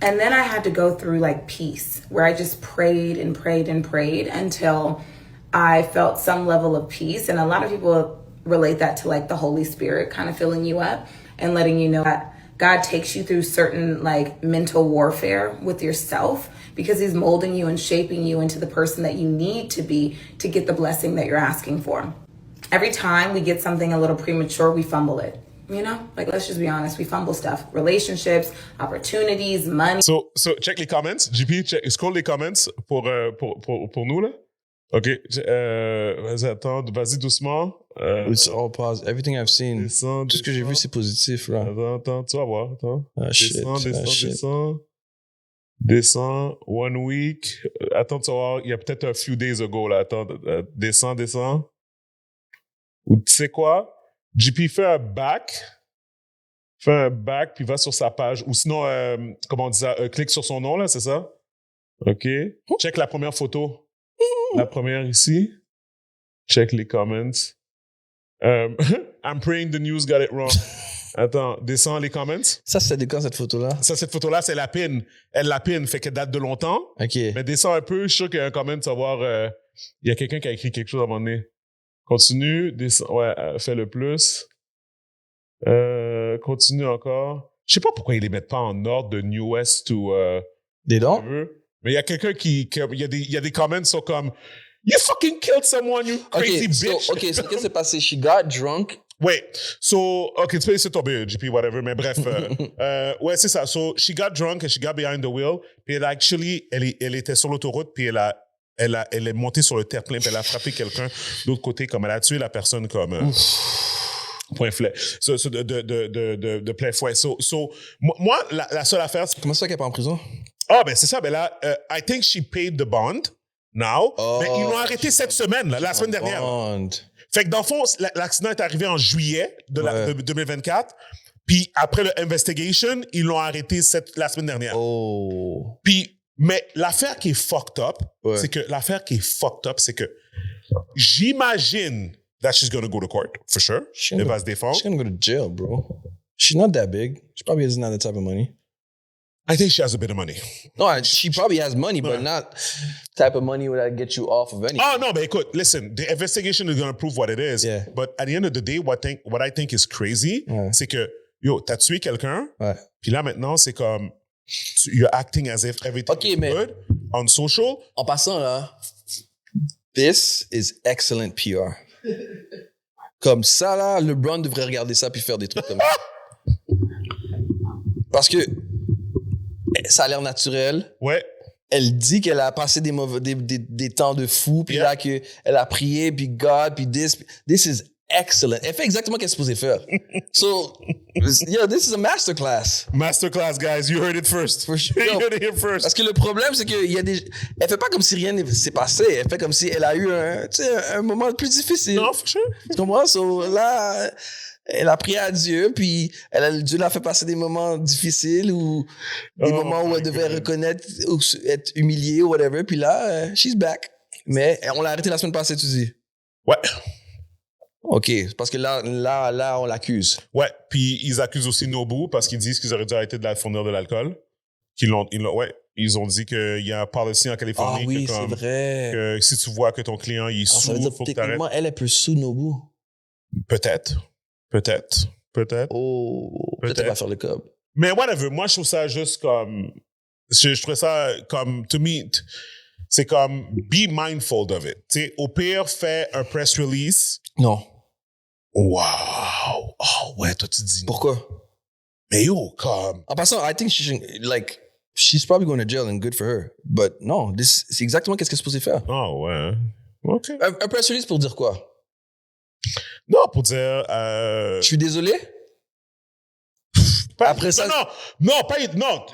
And then I had to go through like peace, where I just prayed until I felt some level of peace. And a lot of people relate that to like the Holy Spirit kind of filling you up and letting you know that God takes you through certain like mental warfare with yourself because he's molding you and shaping you into the person that you need to be to get the blessing that you're asking for. Every time we get something a little premature, we fumble it. You know, like, let's just be honest. We fumble stuff, relationships, opportunities, money. So check les comments. JP, scroll les comments pour nous, là. OK. Vas-y doucement. It's all positive. Everything I've seen. Tout ce que j'ai vu, c'est positif, là. Attends, tu vas voir. Attends. Descends. Descends. 1 week. Attends, tu vas voir. Il y a peut-être a few days ago, là. Attends. Descends. Ou tu sais quoi? JP fait un back, puis va sur sa page. Ou sinon, comment on dit ça? Clique sur son nom, là, c'est ça? OK. Check la première photo. La première ici. Check les comments. I'm praying the news got it wrong. Attends, descends les comments. Ça, c'est de quand, cette photo-là? Ça, cette photo-là, c'est la pin. Elle la pin, fait qu'elle date de longtemps. OK. Mais descends un peu, je suis sûr qu'il y a un comment, tu vas voir, il y a quelqu'un qui a écrit quelque chose à un moment donné. Continue, descends, ouais, fais le plus. Continue encore. Je sais pas pourquoi ils les mettent pas en ordre de newest ou... Des dents? Mais il y a quelqu'un il y a des comments qui sont comme You fucking killed someone, you crazy bitch. OK, so qu'est-ce qui s'est passé? She got drunk. Wait, so, OK, tu peux laisser tomber, JP, whatever, mais bref. Ouais, c'est ça. So, she got drunk and she got behind the wheel. Puis elle était sur l'autoroute, puis elle est montée sur le terre-plein, puis elle a frappé quelqu'un de l'autre côté, comme elle a tué la personne comme... point fouet. De plein fouet. So, moi, la seule affaire... Comment ça qu'elle est pas en prison? Ah, ben c'est ça. Ben là, I think she paid the bond now. Mais ils l'ont arrêté cette semaine, la semaine dernière. Fait que dans le fond, l'accident est arrivé en juillet de 2024. Puis après le investigation, ils l'ont arrêté la semaine dernière. Oh. Puis, mais l'affaire qui est fucked up, c'est que j'imagine that she's gonna go to court, for sure. Elle va se défendre. She's gonna go to jail, bro. She's not that big. She probably doesn't have that type of money. I think she has a bit of money. No, she probably has money, but not type of money that get you off of anything. Oh, no, but écoute, listen, the investigation is going to prove what it is. Yeah. But at the end of the day, what I think is crazy, c'est que, yo, t'as tué quelqu'un, puis là, maintenant, c'est comme, you're acting as if everything is good on social. En passant, là, this is excellent PR. Comme ça, là, LeBron devrait regarder ça puis faire des trucs comme ça. Parce que ça a l'air naturel. Ouais. Elle dit qu'elle a passé des temps de fou, puis là, qu'elle a prié, puis God, puis this is excellent. Elle fait exactement ce qu'elle est supposée faire. So, yeah, this is a masterclass. Masterclass, guys. You heard it first. For sure. You heard it here first. Parce que le problème, c'est qu'il y a elle fait pas comme si rien ne s'est passé. Elle fait comme si elle a eu un moment plus difficile. Non, for sure. Tu comprends? So, là... Elle a prié à Dieu, puis Dieu l'a fait passer des moments difficiles ou des moments où elle devait reconnaître ou être humiliée ou whatever. Puis là, she's back. Mais on l'a arrêté la semaine passée, tu dis? Ouais. OK. Parce que là, on l'accuse. Ouais. Puis ils accusent aussi Nobu parce qu'ils disent qu'ils auraient dû arrêter de la fournir de l'alcool. Ils ont dit qu'il y a un policy en Californie. Ah oui, c'est vrai. Que si tu vois que ton client il est sous, ça veut dire faut que t'arrêtes. Techniquement, elle est plus sous Nobu. Peut-être. Oh, peut-être qu'elle va faire le cob. Mais whatever, moi, je trouve ça juste comme... Je trouve ça comme... To me, c'est comme... Be mindful of it. Tu sais, au pire, fais un press release. Non. Wow. Oh, ouais, toi, tu dis... Pourquoi? Mais yo, comme... En passant, I think she's probably going to jail and good for her. But non, c'est exactement qu'est-ce qu'elle est supposée faire. Oh, ouais. OK. Un press release pour dire quoi? Non, pour dire... Je suis désolé? Après ça... Non,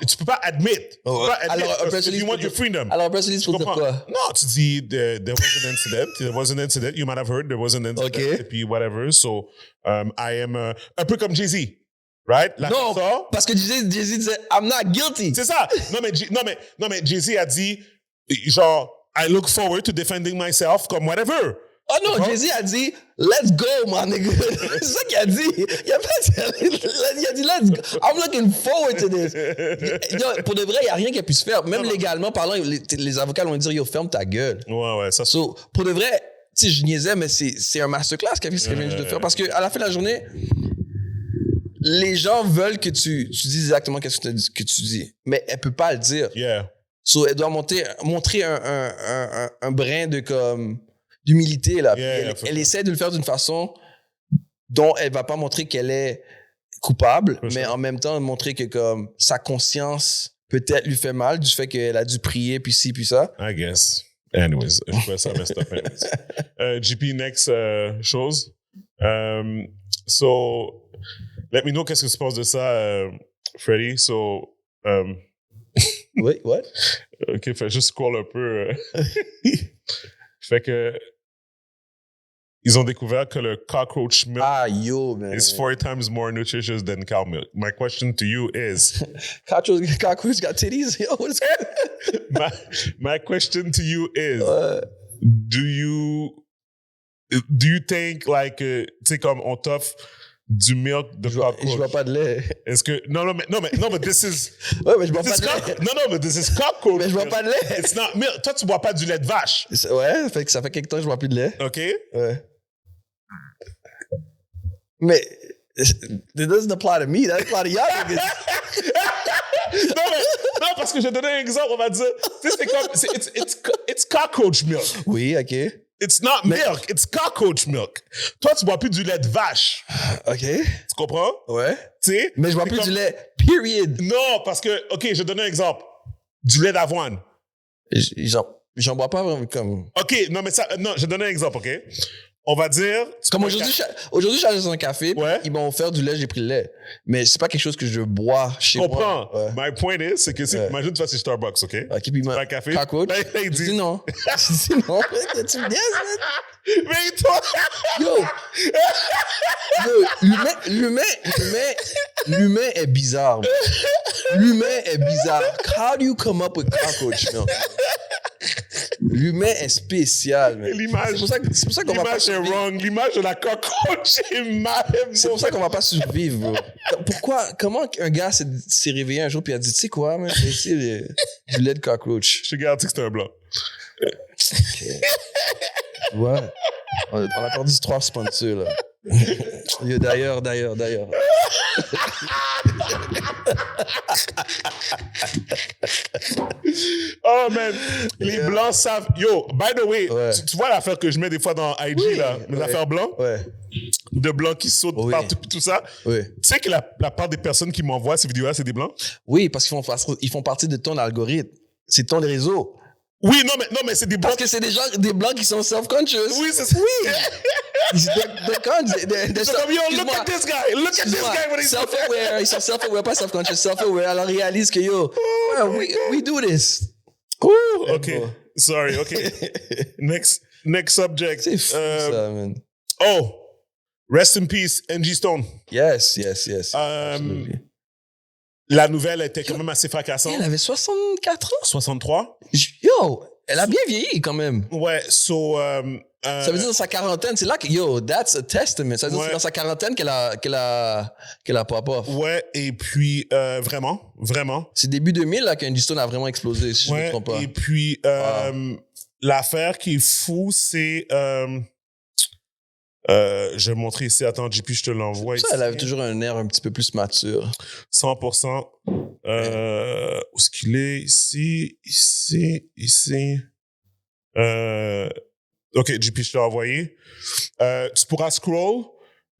tu peux pas admit. Oh, alors, un press release you want your freedom. Alors, un press release pour dire quoi? Non, tu dis, there was an incident. There was an incident. You might have heard there was an incident. Okay. Et puis, whatever. So, I am... un peu comme Jay-Z. Right? Non, parce que Jay-Z disait, I'm not guilty. C'est ça. Non, mais Jay-Z a dit, genre, I look forward to defending myself comme whatever. Oh non, Jay-Z a dit, let's go, my nigga. C'est ça qu'il a dit. Il a dit, let's go. I'm looking forward to this. Pour de vrai, il n'y a rien qui a pu se faire. Même légalement parlant, les avocats vont dire, yo, ferme ta gueule. Ouais, ça. So, pour de vrai, tu sais, je niaisais, mais c'est un masterclass qu'elle vient juste de faire. Parce qu'à la fin de la journée, les gens veulent que tu dises exactement qu'est-ce que tu dis, mais elle peut pas le dire. Yeah. So, elle doit montrer un brin de d'humilité là. Yeah, elle essaie de le faire d'une façon dont elle va pas montrer qu'elle est coupable, mais en même temps montrer que comme sa conscience peut-être lui fait mal du fait qu'elle a dû prier puis ci puis ça. I guess. Anyways, je trouvais ça messed up. GP, next chose. So, let me know qu'est-ce que tu penses de ça, Freddy. So, Wait, what? OK, fait juste scroll un peu. Fait que ils ont découvert que le cockroach milk is 4 times more nutritious than cow milk. My question to you is... Cockroach got titties? Yo, what's my question to you is, do you think, like, tu sais, comme on t'offre du milk de cockroach? Je bois pas de lait. Est-ce que... Non, mais this is... Ouais, mais je bois pas de lait. Non, mais this is cockroach. Mais je bois pas de lait. It's not milk. Toi, tu bois pas du lait de vache. Ouais, ça fait quelques temps que je bois plus de lait. OK. Ouais. Mais it doesn't apply to me, that apply to y'all niggas. non, parce que je vais donner un exemple, on va dire, tu sais, c'est comme, it's cockroach milk. Oui, OK. It's not milk, it's cockroach milk. Toi, tu bois plus du lait de vache. OK. Tu comprends? Ouais. Tu sais? Mais je bois plus du lait, period. Non, parce que, OK, je vais donner un exemple. Du lait d'avoine. J'en bois pas vraiment comme... OK, non, je vais donner un exemple, OK? On va dire... Comme aujourd'hui, je suis allé dans un café, ils m'ont offert du lait, j'ai pris le lait. Mais c'est pas quelque chose que je bois chez moi. Je comprends. Ouais. My point is, c'est que imagine tu vas chez Starbucks, OK? OK, puis un café. Cockroach. Là, il dit non. Je dis non. Tu me niaises, man? Mais toi... L'humain est bizarre. L'humain est bizarre. How do you come up with cockroach milk? L'humain est spécial, man. L'image, c'est pour ça qu'on va pas survivre. L'image est wrong. L'image de la cockroach est mal. C'est pour ça qu'on va pas survivre, bro. Comment un gars s'est réveillé un jour puis a dit, tu sais quoi, man, j'ai essayé du lait de cockroach. Je te garantis que c'était un blanc. Okay. Ouais. On a perdu 3 sponsors, là. D'ailleurs. Oh, man. Les blancs savent. Yo, by the way, tu vois l'affaire que je mets des fois dans IG, là, mes affaires blancs? Ouais. De blancs qui sautent partout, tout ça. Oui. Tu sais que la part des personnes qui m'envoient ces vidéos-là, c'est des blancs? Oui, parce qu'ils font partie de ton algorithme. C'est ton réseau. Oui, non, mais c'est des blancs. Parce que c'est des blancs qui sont self-conscious. Oui, c'est ça. Oui. C'est comme, yo, look at this guy. Look at this guy when he's self-aware. Ils sont self-aware, pas self-conscious, self-aware. Alors, ils réalisent que, yo, we do this. Ooh, OK. Sorry, OK. Next subject. C'est fou, ça, man. Oh, rest in peace, Angie Stone. Yes. La nouvelle était quand même assez fracassante. Elle avait 64 ans. 63. Yo, elle a bien vieilli quand même. Ouais, so... ça veut dire dans sa quarantaine, c'est là que, yo, that's a testament. Ça veut dire que c'est dans sa quarantaine qu'elle a pop-off. Ouais, et puis, vraiment. C'est début 2000 là qu'Angie Stone a vraiment explosé, si je ne me trompe pas. Et puis, l'affaire qui est fou, c'est... je vais montrer ici. Attends, JP, je te l'envoie ici. Elle avait toujours un air un petit peu plus mature. 100%. Où est-ce qu'il est? Ici. OK, JP, je te l'ai envoyé. Tu pourras scroll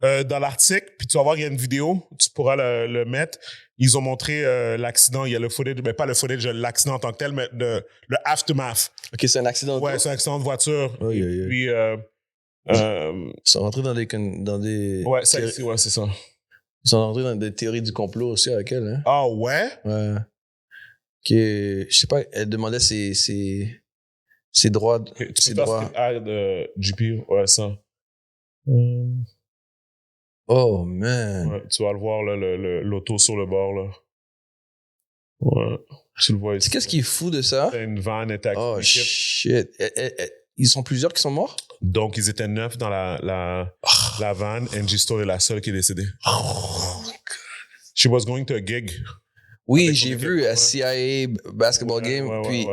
dans l'article, puis tu vas voir, il y a une vidéo. Tu pourras le mettre. Ils ont montré l'accident. Il y a le footage, mais pas le footage de l'accident en tant que tel, mais le aftermath. OK, c'est un accident. Ouais, c'est un accident de voiture. Oui. Et puis... ils sont rentrés dans des... Ouais, c'est ça. Ils sont rentrés dans des théories du complot aussi avec elle. Hein? Ah ouais? Ouais. Je sais pas, elle demandait ses droits. Okay, tu peux faire de JP, ouais, ça. Oh, man. Ouais, tu vas le voir, là, l'auto sur le bord, là. Ouais, tu le vois ici. Qu'est-ce qui est fou de ça? C'est une van attaque. Oh, shit. Ils sont plusieurs qui sont morts? Donc, ils étaient 9 dans la van. Angie Stone est la seule qui est décédée. Oh, God. She was going to a gig. Oui, j'ai vu à CIA basketball game. Puis,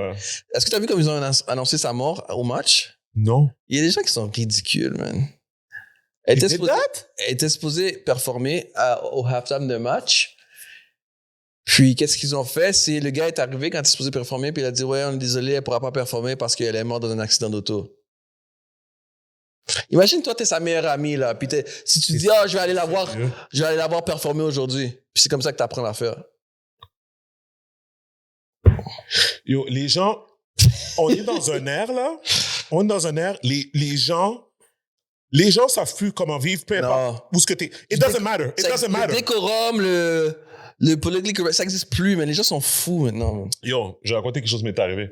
est-ce que tu as vu comme ils ont annoncé sa mort au match? Non. Il y a des gens qui sont ridicules, man. Elle était supposée performer au halftime de match. Puis, qu'est-ce qu'ils ont fait? C'est le gars est arrivé quand il est supposé performer, puis il a dit « Ouais, on est désolé, elle pourra pas performer parce qu'elle est morte dans un accident d'auto. » Imagine, toi, t'es sa meilleure amie, là. Puis si tu dis « Ah, je vais aller la voir performer aujourd'hui. » Puis c'est comme ça que t'apprends l'affaire. Yo, les gens, on est dans un air, là. On est dans un air, les gens savent plus comment vivre, peu importe où ce que t'es. It doesn't matter. Le décorum, le politically correct, ça n'existe plus, mais les gens sont fous maintenant. Yo, je vais raconter quelque chose qui m'est arrivé.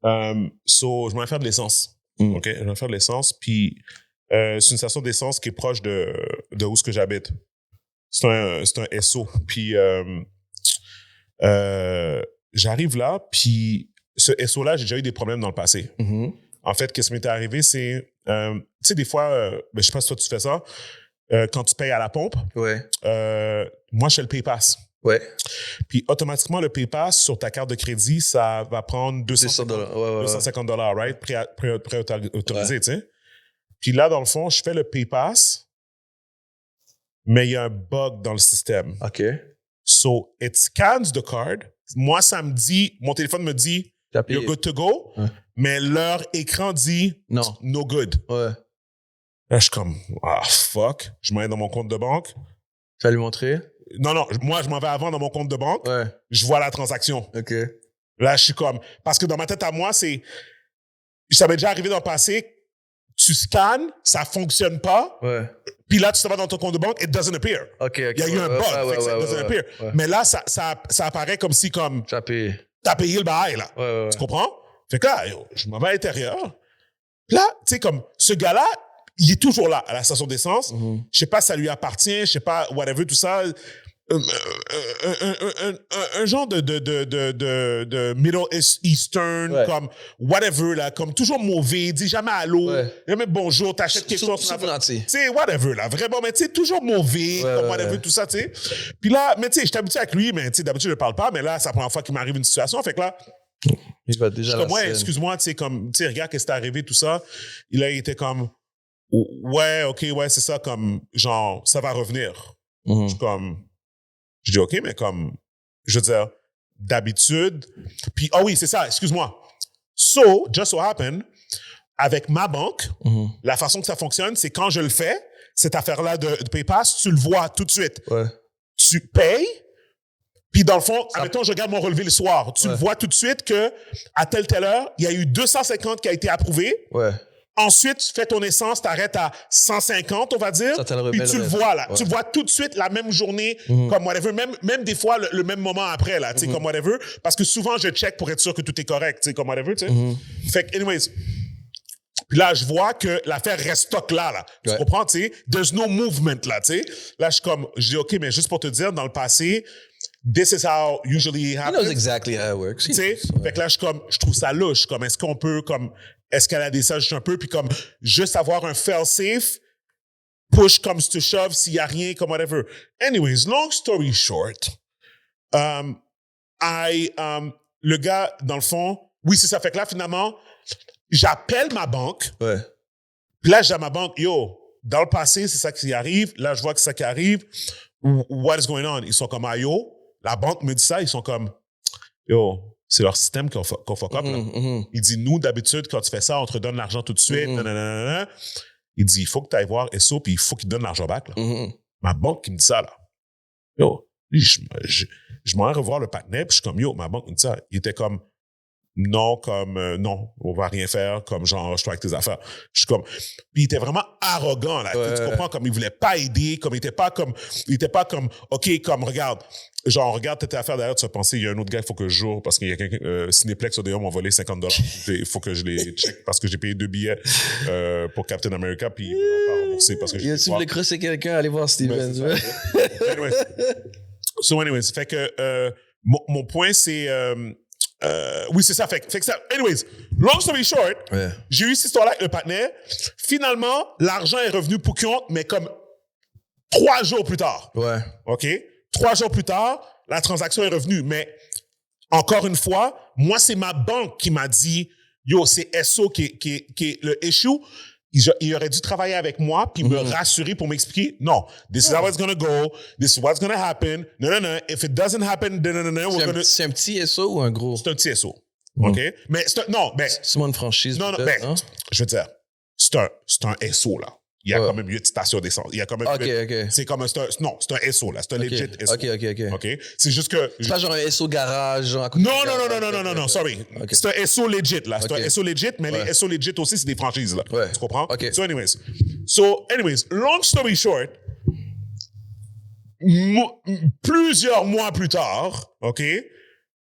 Je m'en vais faire de l'essence. OK? Je m'en vais faire de l'essence, puis c'est une station d'essence qui est proche de où ce que j'habite. C'est un SO. Puis j'arrive là, puis ce SO-là, j'ai déjà eu des problèmes dans le passé. Mm-hmm. En fait, ce qui m'était arrivé, c'est... tu sais, des fois, je sais pas si toi, tu fais ça, quand tu payes à la pompe, ouais. Moi, je fais le PayPass. Ouais. Puis, automatiquement, le PayPass, sur ta carte de crédit, ça va prendre $250, right? Préautorisé, tu sais. Puis là, dans le fond, je fais le PayPass, mais il y a un bug dans le système. OK. So, it scans the card. Moi, ça me dit... Mon téléphone me dit... You're good to go, mais leur écran dit no good. Ouais. Là, je suis comme, fuck. Je m'en vais dans mon compte de banque. Tu vas lui montrer? Non, moi, je m'en vais avant dans mon compte de banque. Ouais. Je vois la transaction. OK. Là, je suis comme, parce que dans ma tête à moi, ça m'est déjà arrivé dans le passé, tu scannes, ça fonctionne pas. Ouais. Puis là, tu te vas dans ton compte de banque, it doesn't appear. OK. Il y a eu un bug, it doesn't appear. Ouais. Mais là, ça apparaît comme si, comme... Tu as payé. T'as payé le bail, là. Ouais. Tu comprends? Fait que là, je m'en vais à l'intérieur. Là, tu sais, comme, ce gars-là, il est toujours là, à la station d'essence. Mm-hmm. Je sais pas si ça lui appartient, je sais pas, whatever, tout ça. Un genre de Middle Eastern, comme, whatever, là, comme toujours mauvais, dis jamais allô, jamais bonjour, t'achètes quelque chose. Tu sais, whatever, là, vraiment, mais tu sais, toujours mauvais, comme whatever, tout ça, tu sais. Puis là, mais tu sais, je suis habitué avec lui, mais tu sais, d'habitude, je parle pas, mais là, c'est la première fois qu'il m'arrive une situation, fait que là, il va déjà comme, excuse-moi, tu sais, comme, tu sais, regarde qu'est-ce qui t'est arrivé, tout ça. Il était comme, ouais, OK, ouais, c'est ça, comme, genre, ça va revenir. Mm-hmm. Je dis, OK, mais comme, je veux dire, d'habitude, puis, oui, c'est ça, excuse-moi. So, just so happen, avec ma banque, la façon que ça fonctionne, c'est quand je le fais, cette affaire-là de PayPass, tu le vois tout de suite. Ouais. Tu payes, puis dans le fond, admettons, je regarde mon relevé le soir. Tu le vois tout de suite que à telle heure, il y a eu 250 qui a été approuvé. Ouais. Ensuite, tu fais ton essence, t'arrêtes à 150, on va dire. Puis tu le vois, là. Ouais. Tu le vois tout de suite la même journée, comme whatever. Même des fois, le même moment après, là, tu sais, comme whatever. Parce que souvent, je check pour être sûr que tout est correct, tu sais, comme whatever, tu sais. Fait que, anyways. Puis là, je vois que l'affaire reste stock là. Tu comprends, tu sais? There's no movement, là, tu sais. Là, je dis, OK, mais juste pour te dire, dans le passé, this is how usually it happens. He knows exactly how it works. Tu sais? Fait que là, je trouve ça louche. Comme, est-ce qu'on peut, comme, escalader ça juste un peu, puis comme, juste avoir un fail-safe, push comme to shove s'il y a rien, comme whatever. Anyways, long story short, le gars, dans le fond, oui, c'est ça. Fait que là, finalement, j'appelle ma banque. Ouais. Puis là, j'ai à ma banque, yo, dans le passé, c'est ça qui arrive. Là, je vois que c'est ça qui arrive. What is going on? Ils sont comme, yo, la banque me dit ça. Ils sont comme, yo, c'est leur système qu'on fuck up. Là. Il dit, nous, d'habitude, quand tu fais ça, on te donne l'argent tout de suite. Nanana. Il dit, il faut que tu ailles voir SO, puis il faut qu'il te donne l'argent back. Là. Ma banque qui me dit ça, là. Yo, je m'en vais revoir le partenaire, puis je suis comme, yo, ma banque me dit ça. Il était comme, non, comme, non, on va rien faire, comme genre, je suis avec tes affaires. Je suis comme, puis il était vraiment arrogant, là. Tu comprends, comme il voulait pas aider, comme il était pas comme, OK, comme, regarde tes affaires derrière, tu vas penser, il y a un autre gars, il faut que je joue, parce qu'il y a quelqu'un, Cineplex, au dehors, m'ont volé $50. Il faut que je les check, parce que j'ai payé 2 billets, pour Captain America, puis ils m'ont pas remboursé, parce que si vous voulez crosser quelqu'un, allez voir Steven. Anyways, fait que, mon point, c'est, oui, c'est ça. Fait que ça. Anyways, long story short, j'ai eu cette histoire-là avec le partenaire. Finalement, l'argent est revenu pour compte, mais comme 3 jours plus tard. Ouais. OK? 3 jours plus tard, la transaction est revenue. Mais encore une fois, moi, c'est ma banque qui m'a dit, yo, c'est SO qui est le issue. il aurait dû travailler avec moi puis me rassurer pour m'expliquer. Non, this is how it's gonna go. This is what's gonna happen. Non. If it doesn't happen, C'est un petit SO ou un gros? C'est un petit SO. OK? Mais c'est moins une franchise. Non, je veux dire, c'est un SO, là. Il y a quand même 8 stations d'essence. Il y a quand même c'est comme c'est un SO, là. C'est un legit SO. OK? C'est juste que... C'est pas genre un SO garage, genre... Non, sorry. C'est un SO legit, là. C'est un SO legit, mais les SO legit aussi, c'est des franchises, là. Tu comprends? So, anyways, long story short, plusieurs mois plus tard, OK,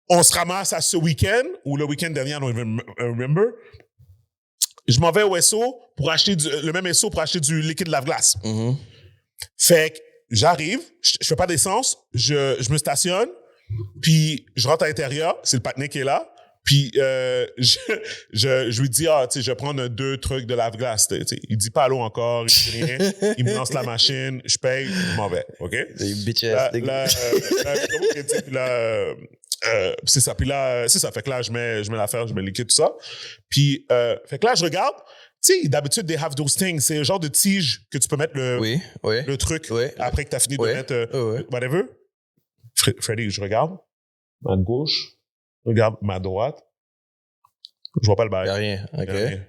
on se ramasse à ce week-end, ou le week-end dernier, I don't remember. Je m'en vais au SO pour acheter le même SO pour acheter du liquide lave-glace. Fait que j'arrive, je fais pas d'essence, je me stationne, puis je rentre à l'intérieur, c'est le patinet qui est là, puis je lui dis, tu sais, je vais prendre 2 trucs de lave-glace. Il dit pas allô encore, il dit rien, il me lance la machine, je paye, je m'en vais, OK? C'est ça. Puis là, c'est ça. Fait que là, je mets l'affaire, je mets le liquide, tout ça. Puis, fait que là, je regarde. Tu sais, d'habitude, they have those things. C'est le genre de tige que tu peux mettre le truc après que tu as fini de mettre whatever. Freddy, je regarde. Ma gauche. Je regarde ma droite. Je vois pas le bail. Il n'y a rien. OK. Rien.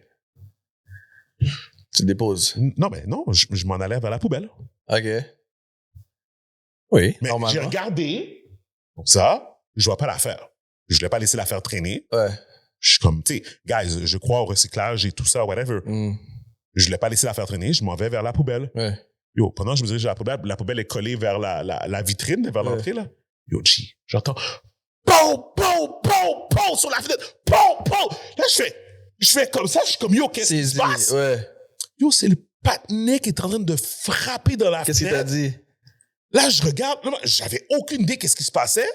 Tu le déposes. Non, mais non, je m'en allais vers la poubelle. OK. Oui, mais j'ai regardé ça. Je vois pas l'affaire. Je voulais pas laisser l'affaire traîner. Je suis comme, tu sais, guys, je crois au recyclage et tout ça, whatever. Je voulais pas laisser l'affaire traîner. Je m'en vais vers la poubelle. Yo, pendant que je me dirige vers la poubelle est collée vers la vitrine, vers l'entrée, là. Yo, j'entends pow sur la fenêtre. Pow. Là, je fais comme ça. Je suis comme, yo, qu'est-ce qui se passe? Yo, c'est le patinet qui est en train de frapper dans la fenêtre. Qu'est-ce qu'il t'a dit? Là, je regarde. Là, j'avais aucune idée qu'est-ce qui se passait.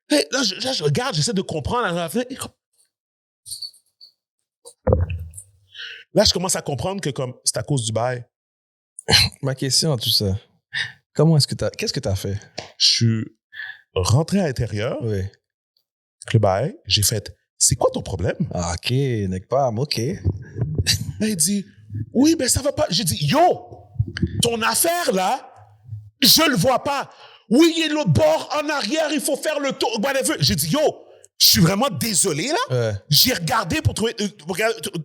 Hey, là, je regarde, j'essaie de comprendre la fenêtre. Là, je commence à comprendre que comme c'est à cause du bail. Ma question à tout ça, qu'est-ce que t'as fait? Je suis rentré à l'intérieur. Avec le bail, j'ai fait, c'est quoi ton problème? Ah, OK, n'est pas, OK. Là, il dit, oui, ben ça va pas. J'ai dit, yo, ton affaire là, je le vois pas. Oui, il y a l'autre bord en arrière, il faut faire le tour. J'ai dit, yo, je suis vraiment désolé, là. J'ai regardé pour trouver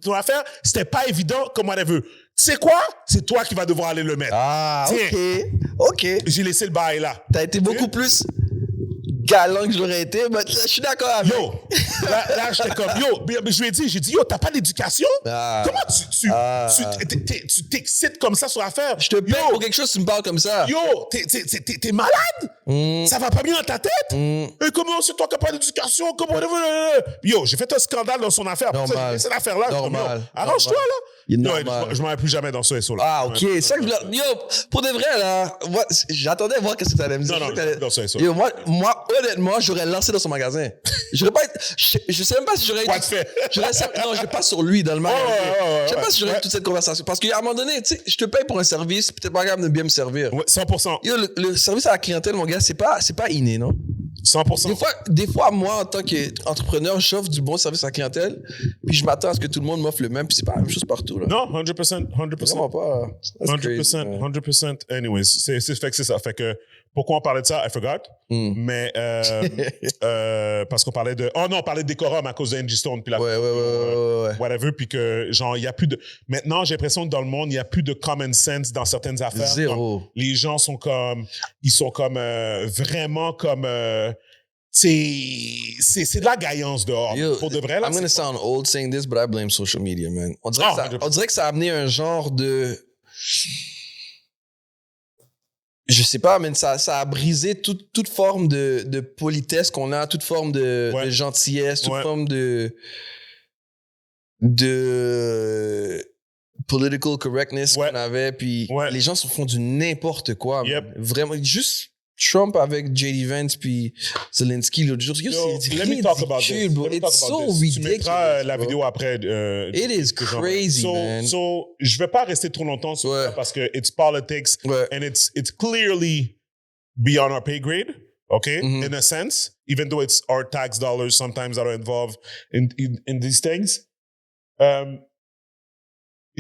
ton affaire. C'était pas évident comme whatever. Tu sais quoi? C'est toi qui vas devoir aller le mettre. Ah, tiens. OK. J'ai laissé le bail là. T'as été beaucoup plus galant que j'aurais été, mais je suis d'accord avec. Yo, là j'étais comme, yo, je lui ai dit, t'as pas d'éducation? Comment tu t'excites comme ça sur l'affaire? Je te paye pour quelque chose, tu me parles comme ça. Yo, t'es malade? Ça va pas bien dans ta tête? Et comment c'est toi qui n'as pas d'éducation? Yo, j'ai fait un scandale dans son affaire. Normal. Cette affaire-là, arrange-toi, là. Non, je m'en vais plus jamais dans ce SO-là. Ah, OK. C'est ça que yo, pour de vrai, là, moi, j'attendais voir qu'est-ce que tu allais me dire. Non, dans ce SO. Yo, moi, honnêtement, j'aurais lancé dans son magasin. J'aurais pas je sais même pas si j'aurais Quoi tu fais? Non, je vais pas sur lui dans le magasin. Je sais pas si j'aurais eu toute cette conversation. Parce qu'à un moment donné, tu sais, je te paye pour un service, peut-être pas capable de bien me servir. Ouais, 100%. Yo, le service à la clientèle, mon gars, c'est pas inné, non? 100%. Des fois, moi, en tant qu'entrepreneur, j'offre du bon service à la clientèle, puis je m'attends à ce que tout le monde m'offre le même, puis c'est pas la même chose partout, là. Non, 100%. Vraiment pas. 100%. Anyways, fait que c'est ça. Fait que, pourquoi on parlait de ça? I forgot. Mais, parce qu'on parlait de... Oh non, on parlait de décorum à cause de Angie Stone, puis whatever, puis que, genre, il y a plus de... Maintenant, j'ai l'impression que dans le monde, il y a plus de common sense dans certaines affaires. Zéro. Les gens sont comme... Ils sont comme... vraiment comme... c'est de la gaillance dehors. Yo, pour de vrai, là. I'm gonna sound old saying this, but I blame social media, man. On dirait que ça a amené un genre de... Je sais pas, mais ça a brisé toute forme de politesse qu'on a, toute forme de gentillesse, toute forme de political correctness qu'on avait. Puis les gens se font du n'importe quoi. Vraiment, juste Trump avec J.D. Vance puis Zelensky l'autre jour. C'est ridicule, bro. It's so ridiculous. Tu mettras la vidéo après. It is crazy, man. So, je vais pas rester trop longtemps sur ça parce que it's politics and it's clearly beyond our pay grade, okay, in a sense, even though it's our tax dollars sometimes that are involved in these things.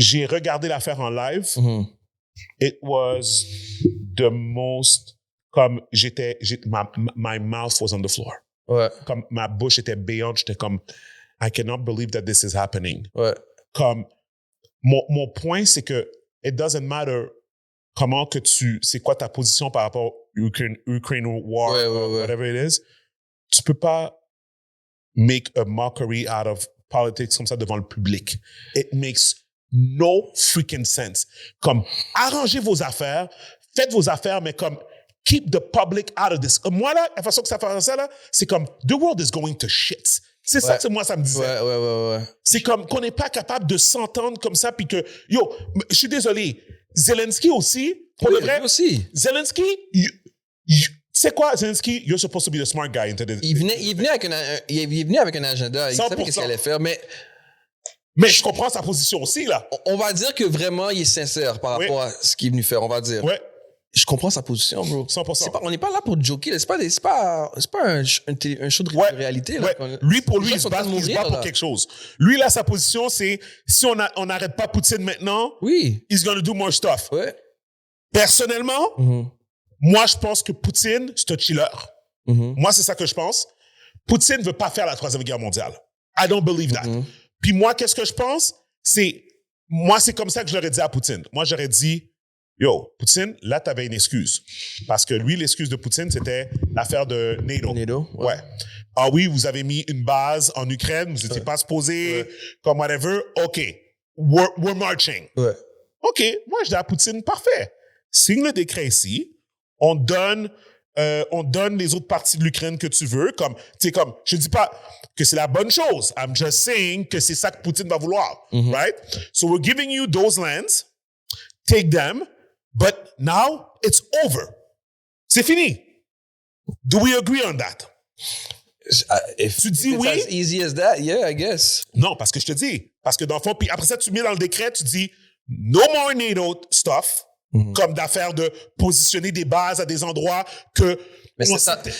j'ai regardé l'affaire en live. It was the most... Comme my mouth was on the floor. Ouais. Comme ma bouche était béante. J'étais comme, I cannot believe that this is happening. Ouais. Comme, mon point, c'est que it doesn't matter comment que c'est quoi ta position par rapport au Ukraine war, whatever it is. Tu peux pas make a mockery out of politics comme ça devant le public. It makes no freaking sense. Comme, arrangez vos affaires, faites vos affaires, mais comme, keep the public out of this. Moi, là, la façon que ça fait ça, là, c'est comme, the world is going to shit. C'est ça que moi, ça me disait. Ouais. C'est comme qu'on n'est pas capable de s'entendre comme ça, puis que, yo, je suis désolé, Zelensky aussi, pour le vrai, aussi. Zelensky, c'est quoi, Zelensky? You're supposed to be the smart guy. Il venait avec un agenda, il savait ce qu'il allait faire, mais je comprends sa position aussi, là. On va dire que vraiment, il est sincère par rapport à ce qu'il est venu faire, on va dire. Ouais. Je comprends sa position, bro. 100%. On n'est pas là pour joker. C'est pas un show de réalité. Là, lui, pour lui, il se bat pour quelque chose. Lui, là, sa position, c'est si on n'arrête pas Poutine maintenant, he's gonna do more stuff. Ouais. Personnellement, moi, je pense que Poutine, c'est un chiller. Moi, c'est ça que je pense. Poutine ne veut pas faire la Troisième Guerre mondiale. I don't believe that. Puis moi, qu'est-ce que je pense? C'est comme ça que je l'aurais dit à Poutine. Moi, j'aurais dit, yo, Poutine, là, t'avais une excuse. Parce que lui, l'excuse de Poutine, c'était l'affaire de NATO. Ouais. Ah oui, vous avez mis une base en Ukraine, vous n'étiez pas supposé, comme whatever. OK. We're marching. Ouais. OK. Moi, je dis à Poutine, parfait. Signe le décret ici. On donne les autres parties de l'Ukraine que tu veux. Je dis pas que c'est la bonne chose. I'm just saying que c'est ça que Poutine va vouloir. Right? So we're giving you those lands. Take them. But now, it's over. C'est fini. Do we agree on that? Tu dis oui? As easy as that, yeah, I guess. Non, parce que je te dis. Parce que dans le fond, puis après ça, tu mets dans le décret, tu dis no more NATO stuff, comme d'affaires de positionner des bases à des endroits que... Mais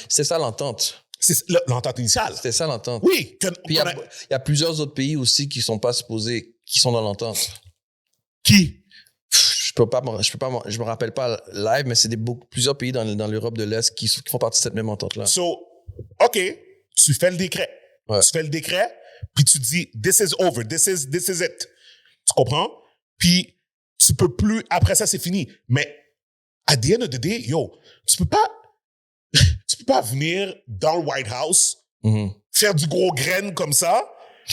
c'est ça l'entente. C'est l'entente initiale. C'était ça l'entente. Oui. Puis il y a plusieurs autres pays aussi qui sont pas supposés, qui sont dans l'entente. Qui? Je me rappelle pas live, mais c'est plusieurs pays dans l'Europe de l'Est qui font partie de cette même entente-là. So, OK, tu fais le décret. Ouais. Tu fais le décret, puis tu dis, this is over, this is it. Tu comprends? Puis, tu peux plus, après ça, c'est fini. Mais, at the end of the day, yo, tu peux pas venir dans le White House, faire du gros graine comme ça,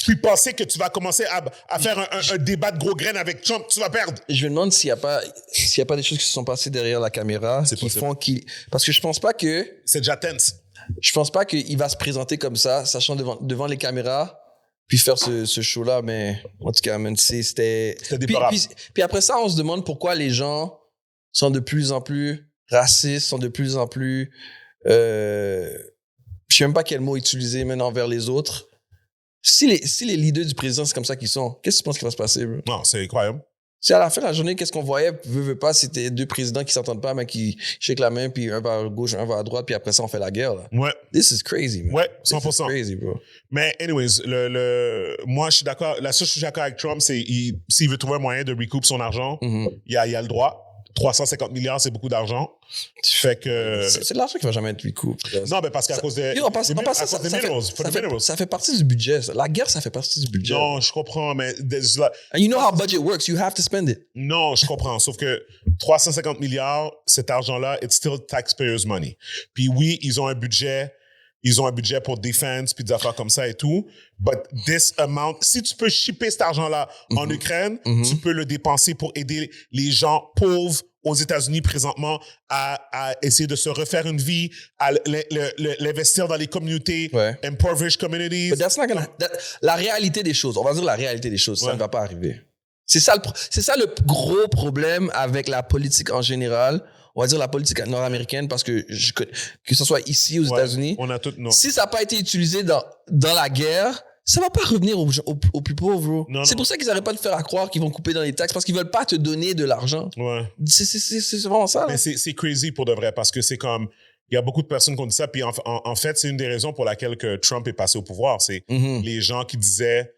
puis penser que tu vas commencer à faire un débat de gros graines avec Trump, tu vas perdre. Je me demande s'il y a pas des choses qui se sont passées derrière la caméra parce que je pense pas que c'est déjà tense. Je pense pas qu'il va se présenter comme ça, sachant devant les caméras, puis faire ce show-là, mais en tout cas, c'était déplorable. Puis après ça, on se demande pourquoi les gens sont de plus en plus racistes, sont de plus en plus je sais même pas quel mot utiliser maintenant envers les autres. Si les leaders du président, c'est comme ça qu'ils sont, qu'est-ce que tu penses qui va se passer, bro? Non, c'est incroyable. Si à la fin de la journée, qu'est-ce qu'on voyait, veut pas, c'était deux présidents qui s'entendent pas, mais qui shake la main, puis un va à gauche, un va à droite, puis après ça, on fait la guerre, là. Ouais. This is crazy, man. Ouais, 100%. This is crazy, bro. Mais anyways, moi, je suis d'accord. La seule chose que je suis d'accord avec Trump, c'est s'il veut trouver un moyen de recoup son argent, il y a le droit. 350 milliards, c'est beaucoup d'argent. Fait que... C'est de l'argent qui va jamais être recoup. Non, mais parce qu'à cause des minerals. Ça fait partie du budget. Ça. La guerre, ça fait partie du budget. Non, je comprends, mais... And you know how budget works. You have to spend it. Non, je comprends. Sauf que 350 milliards, cet argent-là, it's still taxpayers' money. Puis oui, ils ont un budget pour defense, puis des affaires comme ça et tout. But this amount, si tu peux shipper cet argent-là en Ukraine, tu peux le dépenser pour aider les gens pauvres aux États-Unis présentement à essayer de se refaire une vie, à l'investir dans les communautés, impoverished communities. But that's not gonna, la réalité des choses, on va dire la réalité des choses, ça ne va pas arriver. C'est ça le gros problème avec la politique en général. On va dire la politique nord-américaine parce que ce soit ici aux États-Unis, on a tout, si ça n'a pas été utilisé dans la guerre, ça va pas revenir aux plus pauvres. C'est pour ça qu'ils n'arrêtent pas de faire croire qu'ils vont couper dans les taxes parce qu'ils veulent pas te donner de l'argent. Ouais. C'est vraiment ça. Mais c'est crazy pour de vrai parce que c'est comme il y a beaucoup de personnes qui ont dit ça puis en fait c'est une des raisons pour laquelle que Trump est passé au pouvoir, c'est les gens qui disaient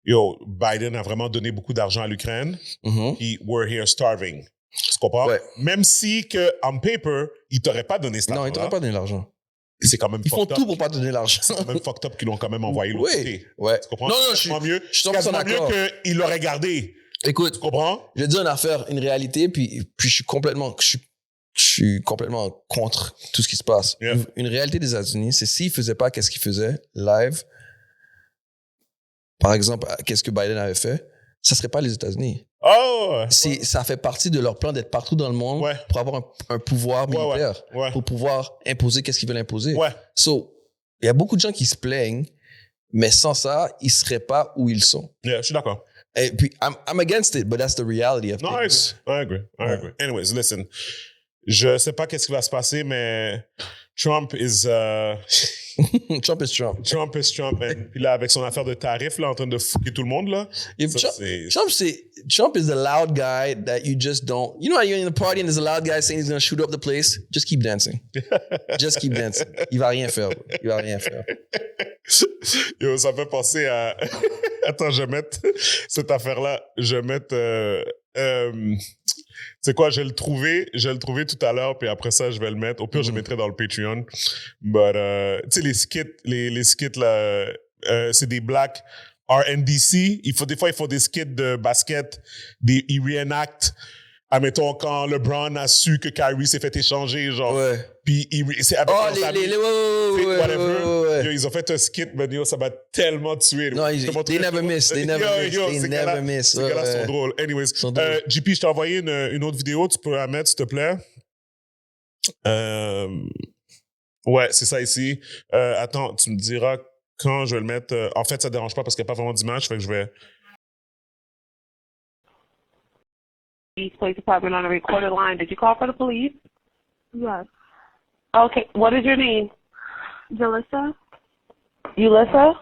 yo, Biden a vraiment donné beaucoup d'argent à l'Ukraine, puis we're here starving. Tu comprends? Ouais. Même si que on paper, il t'aurait pas donné cet argent. Non, il t'aurait pas donné l'argent. C'est quand même Ils font tout pour pas te donner l'argent. C'est quand même fucked up qu'ils l'ont quand même envoyé l'autre côté. Ouais. Tu comprends? Non, je suis mieux. Je suis mieux qu'il l'aurait gardé. Écoute, tu comprends? Je vais te dire une affaire, une réalité, puis je suis complètement contre tout ce qui se passe. Yeah. Une réalité des États-Unis, c'est s'ils faisaient pas qu'est-ce qu'ils faisaient live, par exemple, qu'est-ce que Biden avait fait, ça serait pas les États-Unis. Oh! Ça fait partie de leur plan d'être partout dans le monde pour avoir un pouvoir militaire, pour pouvoir imposer qu'est-ce qu'ils veulent imposer. So, il y a beaucoup de gens qui se plaignent, mais sans ça, ils seraient pas où ils sont. Yeah, je suis d'accord. Et puis, I'm against it, but that's the reality of things. I agree. Anyways, listen. Je sais pas qu'est-ce qui va se passer, mais Trump is... Trump is Trump. Trump is Trump. Puis là, avec son affaire de tarifs, là, en train de fouiller tout le monde, là. Trump is the loud guy that you just don't... You know how you're in a party and there's a loud guy saying he's going to shoot up the place? Just keep dancing. Just keep dancing. Il va rien faire. Il va rien faire. Yo, ça fait penser à... Attends, je vais mettre cette affaire-là. Je vais mettre... c'est quoi, je vais le trouver tout à l'heure, puis après ça, je vais le mettre. Au pire, je le mettrai dans le Patreon. But, tu sais, les skits, là, c'est des black RNDC. Des fois, ils font des skits de basket, ils reenactent. Admettons, quand LeBron a su que Kyrie s'est fait échanger, genre. Ouais. Puis, c'est avec whatever. Ils ont fait un skit, mais yo, ça m'a tellement tué. Non, they never miss. They never miss. Ces gars-là sont drôles. Anyways, JP, je t'ai envoyé une autre vidéo. Tu peux la mettre, s'il te plaît? Ouais, c'est ça ici. Attends, tu me diras quand je vais le mettre. En fait, ça ne dérange pas parce qu'il n'y a pas vraiment d'image, fait que je vais... East Police Department on a recorded line. Did you call for the police? Yes. Okay. What is your name? Jalissa. Ulissa?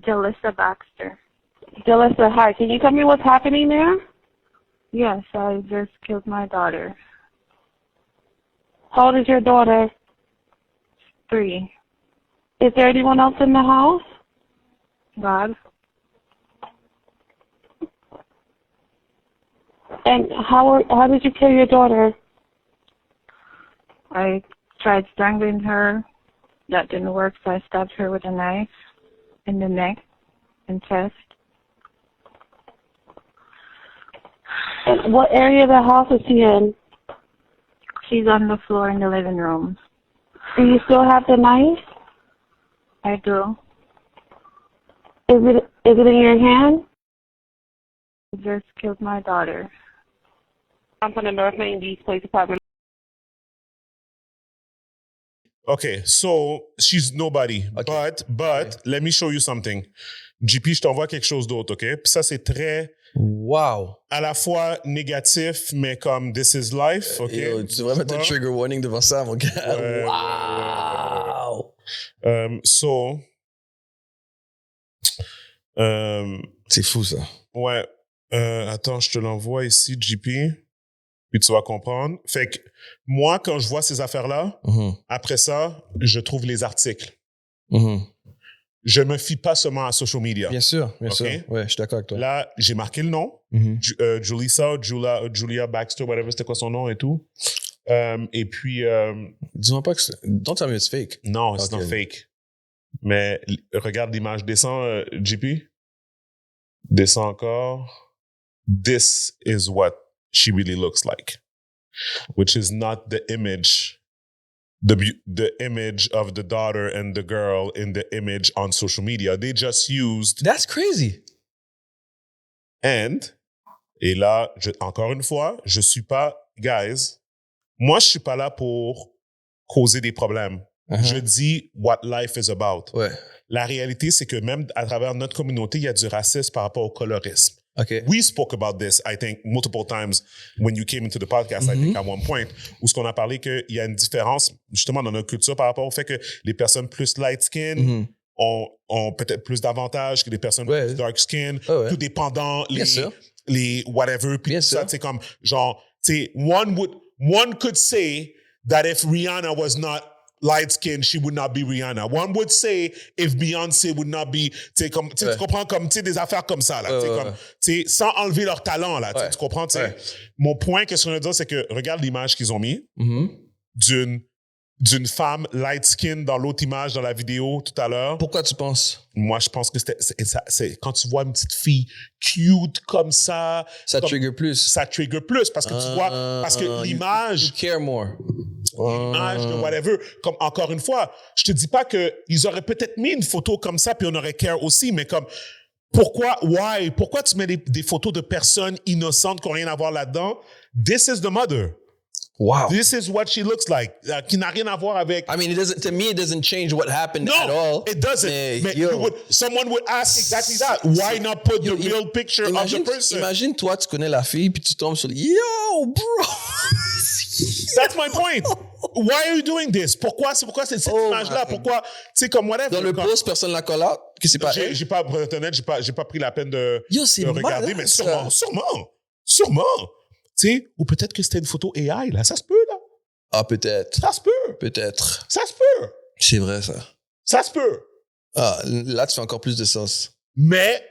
Jalissa Baxter. Jalissa, hi. Can you tell me what's happening there? Yes, I just killed my daughter. How old is your daughter? 3. Is there anyone else in the house? God. And how did you kill your daughter? I tried strangling her. That didn't work, so I stabbed her with a knife in the neck and chest. And what area of the house is she in? She's on the floor in the living room. Do you still have the knife? I do. Is it in your hand? I just killed my daughter. I'm from the North Main East Police Department. Okay, so she's nobody. Okay. But let me show you something. JP, je t'envoie quelque chose d'autre, OK? Puis ça, c'est très... Wow! À la fois négatif, mais comme this is life, OK? Tu vas mettre un trigger warning devant ça, mon gars. Wow! C'est fou, ça. Ouais. Attends, je te l'envoie ici, JP. Puis tu vas comprendre. Fait que moi, quand je vois ces affaires-là, après ça, je trouve les articles. Je me fie pas seulement à social media. Bien sûr. Ouais, je suis d'accord avec toi. Là, j'ai marqué le nom. Julia Baxter, whatever, c'était quoi son nom et tout. Et puis... Dis-moi pas que c'est... Don't tell me it's fake. Non, c'est not fake. Mais regarde l'image. Descends, JP. Descends encore. This is what she really looks like, which is not the image, the image of the daughter and the girl in the image on social media. They just used... That's crazy. Et là, encore une fois, je suis pas... Guys, moi, je suis pas là pour causer des problèmes. Je dis what life is about. Ouais. La réalité, c'est que même à travers notre communauté, il y a du racisme par rapport au colorisme. Okay. We spoke about this, I think, multiple times when you came into the podcast, I think, at one point, où ce qu'on a parlé qu'il y a une différence, justement, dans notre culture par rapport au fait que les personnes plus light-skin ont peut-être plus d'avantages que les personnes plus dark-skin, tout dépendant, les whatever, puis tout ça, tu sais, comme, genre, tu sais, one could say that if Rihanna was not light skin, she would not be Rihanna. One would say if Beyoncé would not be, tu comprends, comme, des affaires comme ça, là, sans enlever leur talent, là, tu comprends, Mon point que je veux dire, c'est que, regarde l'image qu'ils ont mis d'une femme light skin dans l'autre image, dans la vidéo, tout à l'heure. Pourquoi tu penses? Moi, je pense que c'est quand tu vois une petite fille cute comme ça. Ça trigger plus. Ça trigger plus parce que tu vois, parce que l'image. You care more. L'image de whatever. Comme encore une fois, je te dis pas qu'ils auraient peut-être mis une photo comme ça puis on aurait care aussi, mais comme, pourquoi tu mets des photos de personnes innocentes qui n'ont rien à voir là-dedans? This is the mother. Wow. This is what she looks like. Qui n'a rien à voir avec. I mean, it doesn't change what happened at all. It doesn't. Someone would ask exactly that. Why not put the real picture of the person? Imagine, toi, tu connais la fille, puis tu tombes sur yo, bro. That's my point. Why are you doing this? Pourquoi c'est cette image-là? Pourquoi, tu sais, comme whatever. Dans le post, personne la call out, que c'est pas elle. J'ai pas, pour être honnête, j'ai pas pris la peine de regarder, mais sûrement. Tu sais, ou peut-être que c'était une photo AI, là. Ça se peut, là. Ah, peut-être. Ça se peut. Peut-être. Ça se peut. C'est vrai, ça. Ça se peut. Ah, là, tu fais encore plus de sens. Mais,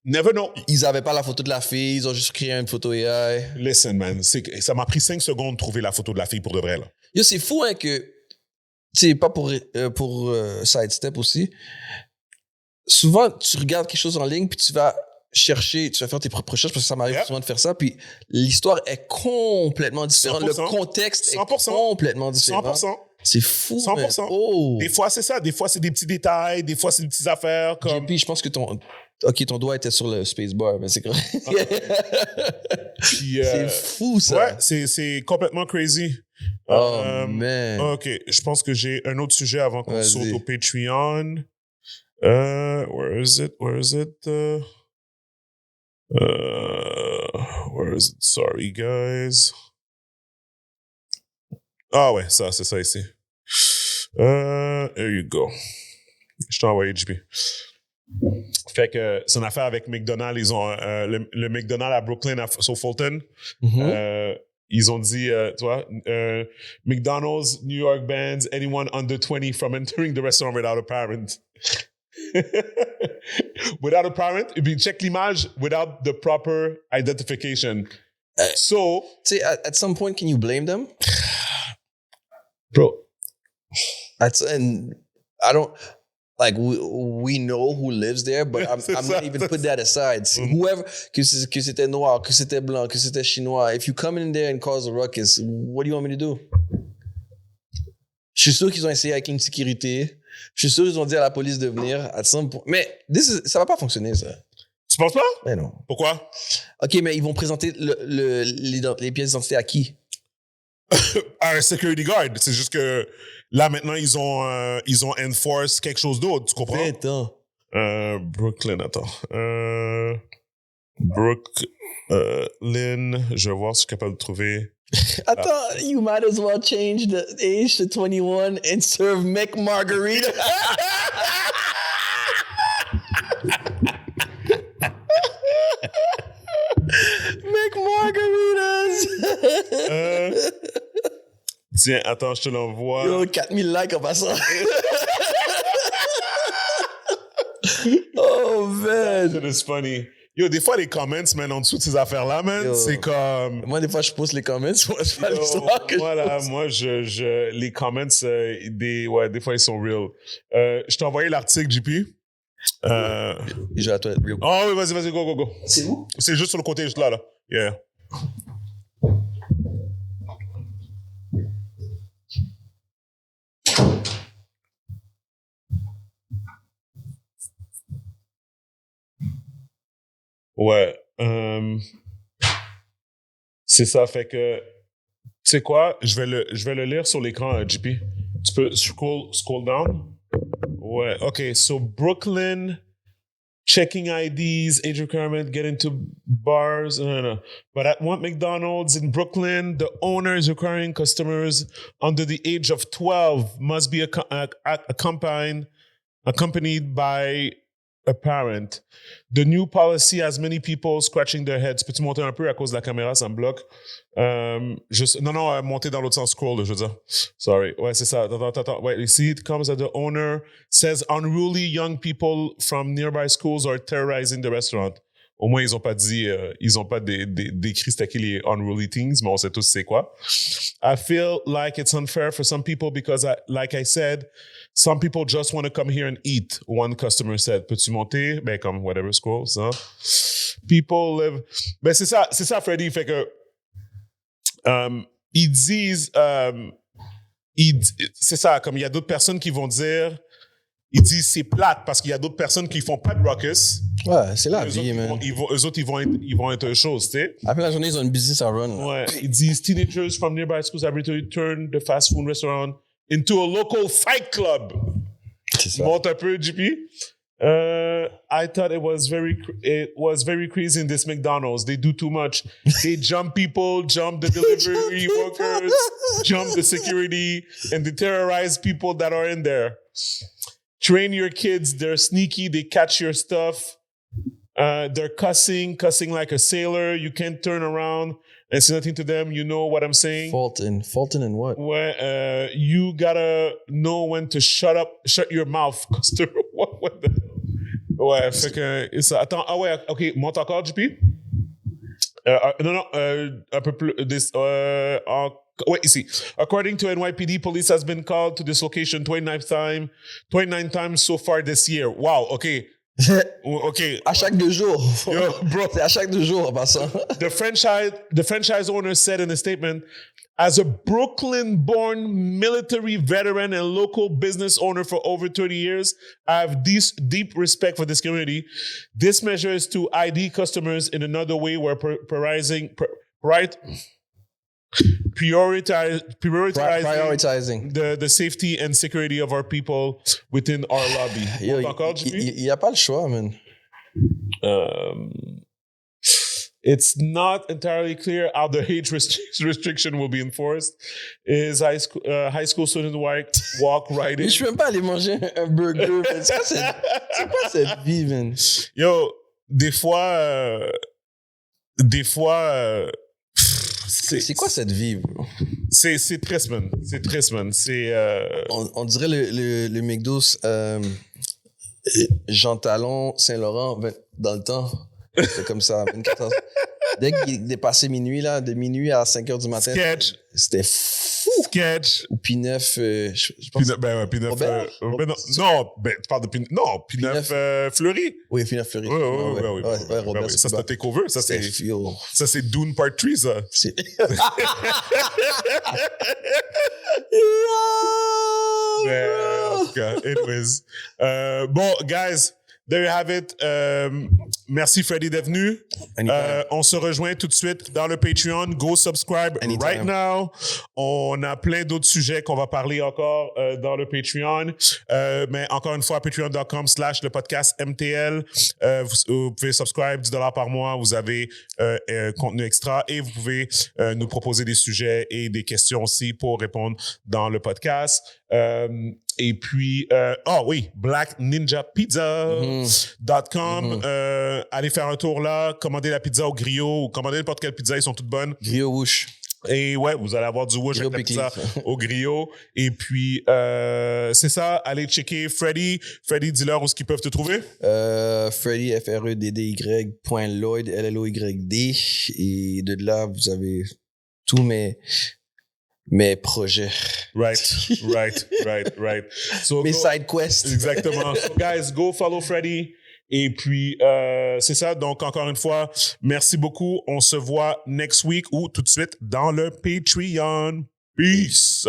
never know. Ils avaient pas la photo de la fille, ils ont juste créé une photo AI. Listen, man, ça m'a pris 5 secondes de trouver la photo de la fille pour de vrai, là. Yo, c'est fou, hein, que... Tu sais, pas pour sidestep aussi. Souvent, tu regardes quelque chose en ligne, puis tu vas faire tes propres recherches, parce que ça m'arrive souvent de faire ça, puis l'histoire est complètement différente. 100%. Le contexte 100%. Est complètement différent. 100%. C'est fou. 100%. Oh. Des fois, c'est ça. Des fois, c'est des petits détails. Des fois, c'est des petites affaires. Comme... JP, je pense que ton doigt était sur le spacebar, mais c'est correct. C'est fou, ça. Ouais, c'est complètement crazy. Oh, man. OK, je pense que j'ai un autre sujet avant qu'on saute au Patreon. Where is it? Where is it? Sorry, guys. Ah ouais, ça, c'est ça ici. There you go. Je t'ai envoyé, JP. Fait que c'est une affaire avec McDonald's. Ils ont le McDonald's à Brooklyn, sur Fulton. Ils ont dit, tu vois, McDonald's, New York bans anyone under 20 from entering the restaurant without a parent. Without a parent, et puis check l'image without the proper identification. So, tu sais, at some point, can you blame them? Bro, and I don't like we know who lives there, but I'm not even put that aside. Whoever, que c'était noir, que c'était blanc, que c'était chinois, if you come in there and cause a ruckus, what do you want me to do? Je suis sûr qu'ils ont essayé avec une sécurité. Je suis sûr qu'ils ont dit à la police de venir à some point. Mais ça va pas fonctionner, ça. Tu penses pas? Mais non. Pourquoi? OK, mais ils vont présenter les pièces d'identité à qui? À un security guard. C'est juste que là, maintenant, ils ont enforce quelque chose d'autre. Tu comprends? Attends. Brooklyn, attends. Brooklyn, je vais voir si je suis capable de trouver. Attends, you might as well change the age to 21 and serve McMargarita. McMargaritas. Tiens, attends, je te l'envoie. Yo, 4000 likes en passant. Oh, man. That is funny. Yo, des fois, les comments, man, en dessous de ces affaires-là, man, c'est comme... Moi, des fois, je poste les comments. C'est pas l'histoire que voilà, moi, les comments, des fois, ils sont real. Je t'ai envoyé l'article, JP. J'ai la toilette, real. Oh, oui, vas-y, go. C'est où? C'est juste sur le côté, juste là. Yeah. Ouais. C'est ça, fait que... Tu sais quoi? Je vais le lire sur l'écran, JP. Tu peux scroll down? Ouais, OK. So, Brooklyn, checking IDs, age requirement, get into bars. No. But at one McDonald's in Brooklyn, the owner is requiring customers under the age of 12 must be accompanied by apparent. The new policy has many people scratching their heads. Peux-tu monter un peu à cause de la caméra, ça me bloque. Non, monter dans l'autre sens, scroll, je veux dire. Sorry. Ouais, c'est ça. Attends. Wait, you see, it comes that the owner says unruly young people from nearby schools are terrorizing the restaurant. Au moins, ils ont pas décrit c'était qui les unruly things, mais on sait tous c'est quoi. I feel like it's unfair for some people because, like I said, some people just want to come here and eat, one customer said. Peux-tu monter? Ben, comme, whatever, scroll, ça. People live... Ben, c'est ça, Freddy. Fait que, ils disent... c'est ça, comme il y a d'autres personnes qui vont dire... Ils disent c'est plate parce qu'il y a d'autres personnes qui font pas de ruckus. Ouais, c'est la vie, man. Eux autres, ils vont être chose, tu sais. Après la journée, ils ont une business à run. Ouais. Ils disent teenagers from nearby schools have returned the fast food restaurant into a local fight club. C'est ça. Monte un peu, JP. I thought it was very crazy in this McDonald's. They do too much. They jump people, jump the delivery workers, jump the security, and they terrorize people that are in there. Train your kids. They're sneaky. They catch your stuff. They're cussing like a sailor. You can't turn around and say nothing to them. You know what I'm saying? Fulton in what? Well, you gotta know when to shut your mouth. What the... Ouais, fait que ça. Attends, ouais, ok, monte encore, JP. Non, un peu plus. Wait, ici. According to NYPD, police has been called to this location 29 times so far this year. Wow, okay. Okay. À chaque 2 jours. Yo, bro. C'est à chaque 2 jours en passant. The franchise owner said in a statement, as a Brooklyn-born military veteran and local business owner for over 30 years, I have deep respect for this community. This measure is to ID customers in another way where prioritizing the safety and security of our people within our lobby. Il n'y a pas le choix, man. It's not entirely clear how the age restriction will be enforced. Is high school students walk right in? Je peux même pas aller manger un burger. C'est pas cette vie, man. Yo, des fois. C'est quoi cette vie, bro? C'est triste, man. C'est triste, man. On dirait le McDo's Jean Talon, Saint-Laurent, dans le temps. C'est comme ça, 24 heures. Dès qu'il est dépassé minuit, là, de minuit à 5 heures du matin. Sketch. C'était fou. Sketch. Ou P9, je pense. P9, tu parles de P9. Non, P9 Fleury. Oui, P9 Fleury. Oui. Robert, ça, c'est un takeover. Ça, c'est Dune Part 3, ça. En tout cas, anyways. Bon, guys. There you have it. Merci Freddy d'être venu. On se rejoint tout de suite dans le Patreon. Go subscribe right now. On a plein d'autres sujets qu'on va parler encore dans le Patreon. Mais encore une fois, patreon.com/le podcast MTL. Vous pouvez subscribe, $10 par mois. Vous avez contenu extra et vous pouvez nous proposer des sujets et des questions aussi pour répondre dans le podcast. Et puis, blackninjapizza.com. Allez faire un tour là, commandez la pizza au griot ou commandez n'importe quelle pizza, ils sont toutes bonnes. Griot whoosh. Et ouais, vous allez avoir du whoosh avec la pizza au griot. Et puis, c'est ça, allez checker Freddy. Freddy, dis-leur où est-ce qu'ils peuvent te trouver. Freddy, FREDDY.Lloyd, LLOYD. Et de là, vous avez tous mes projets. Right. So mes side quests. Exactement. So guys, go follow Freddy. Et puis, c'est ça. Donc, encore une fois, merci beaucoup. On se voit next week ou tout de suite dans le Patreon. Peace.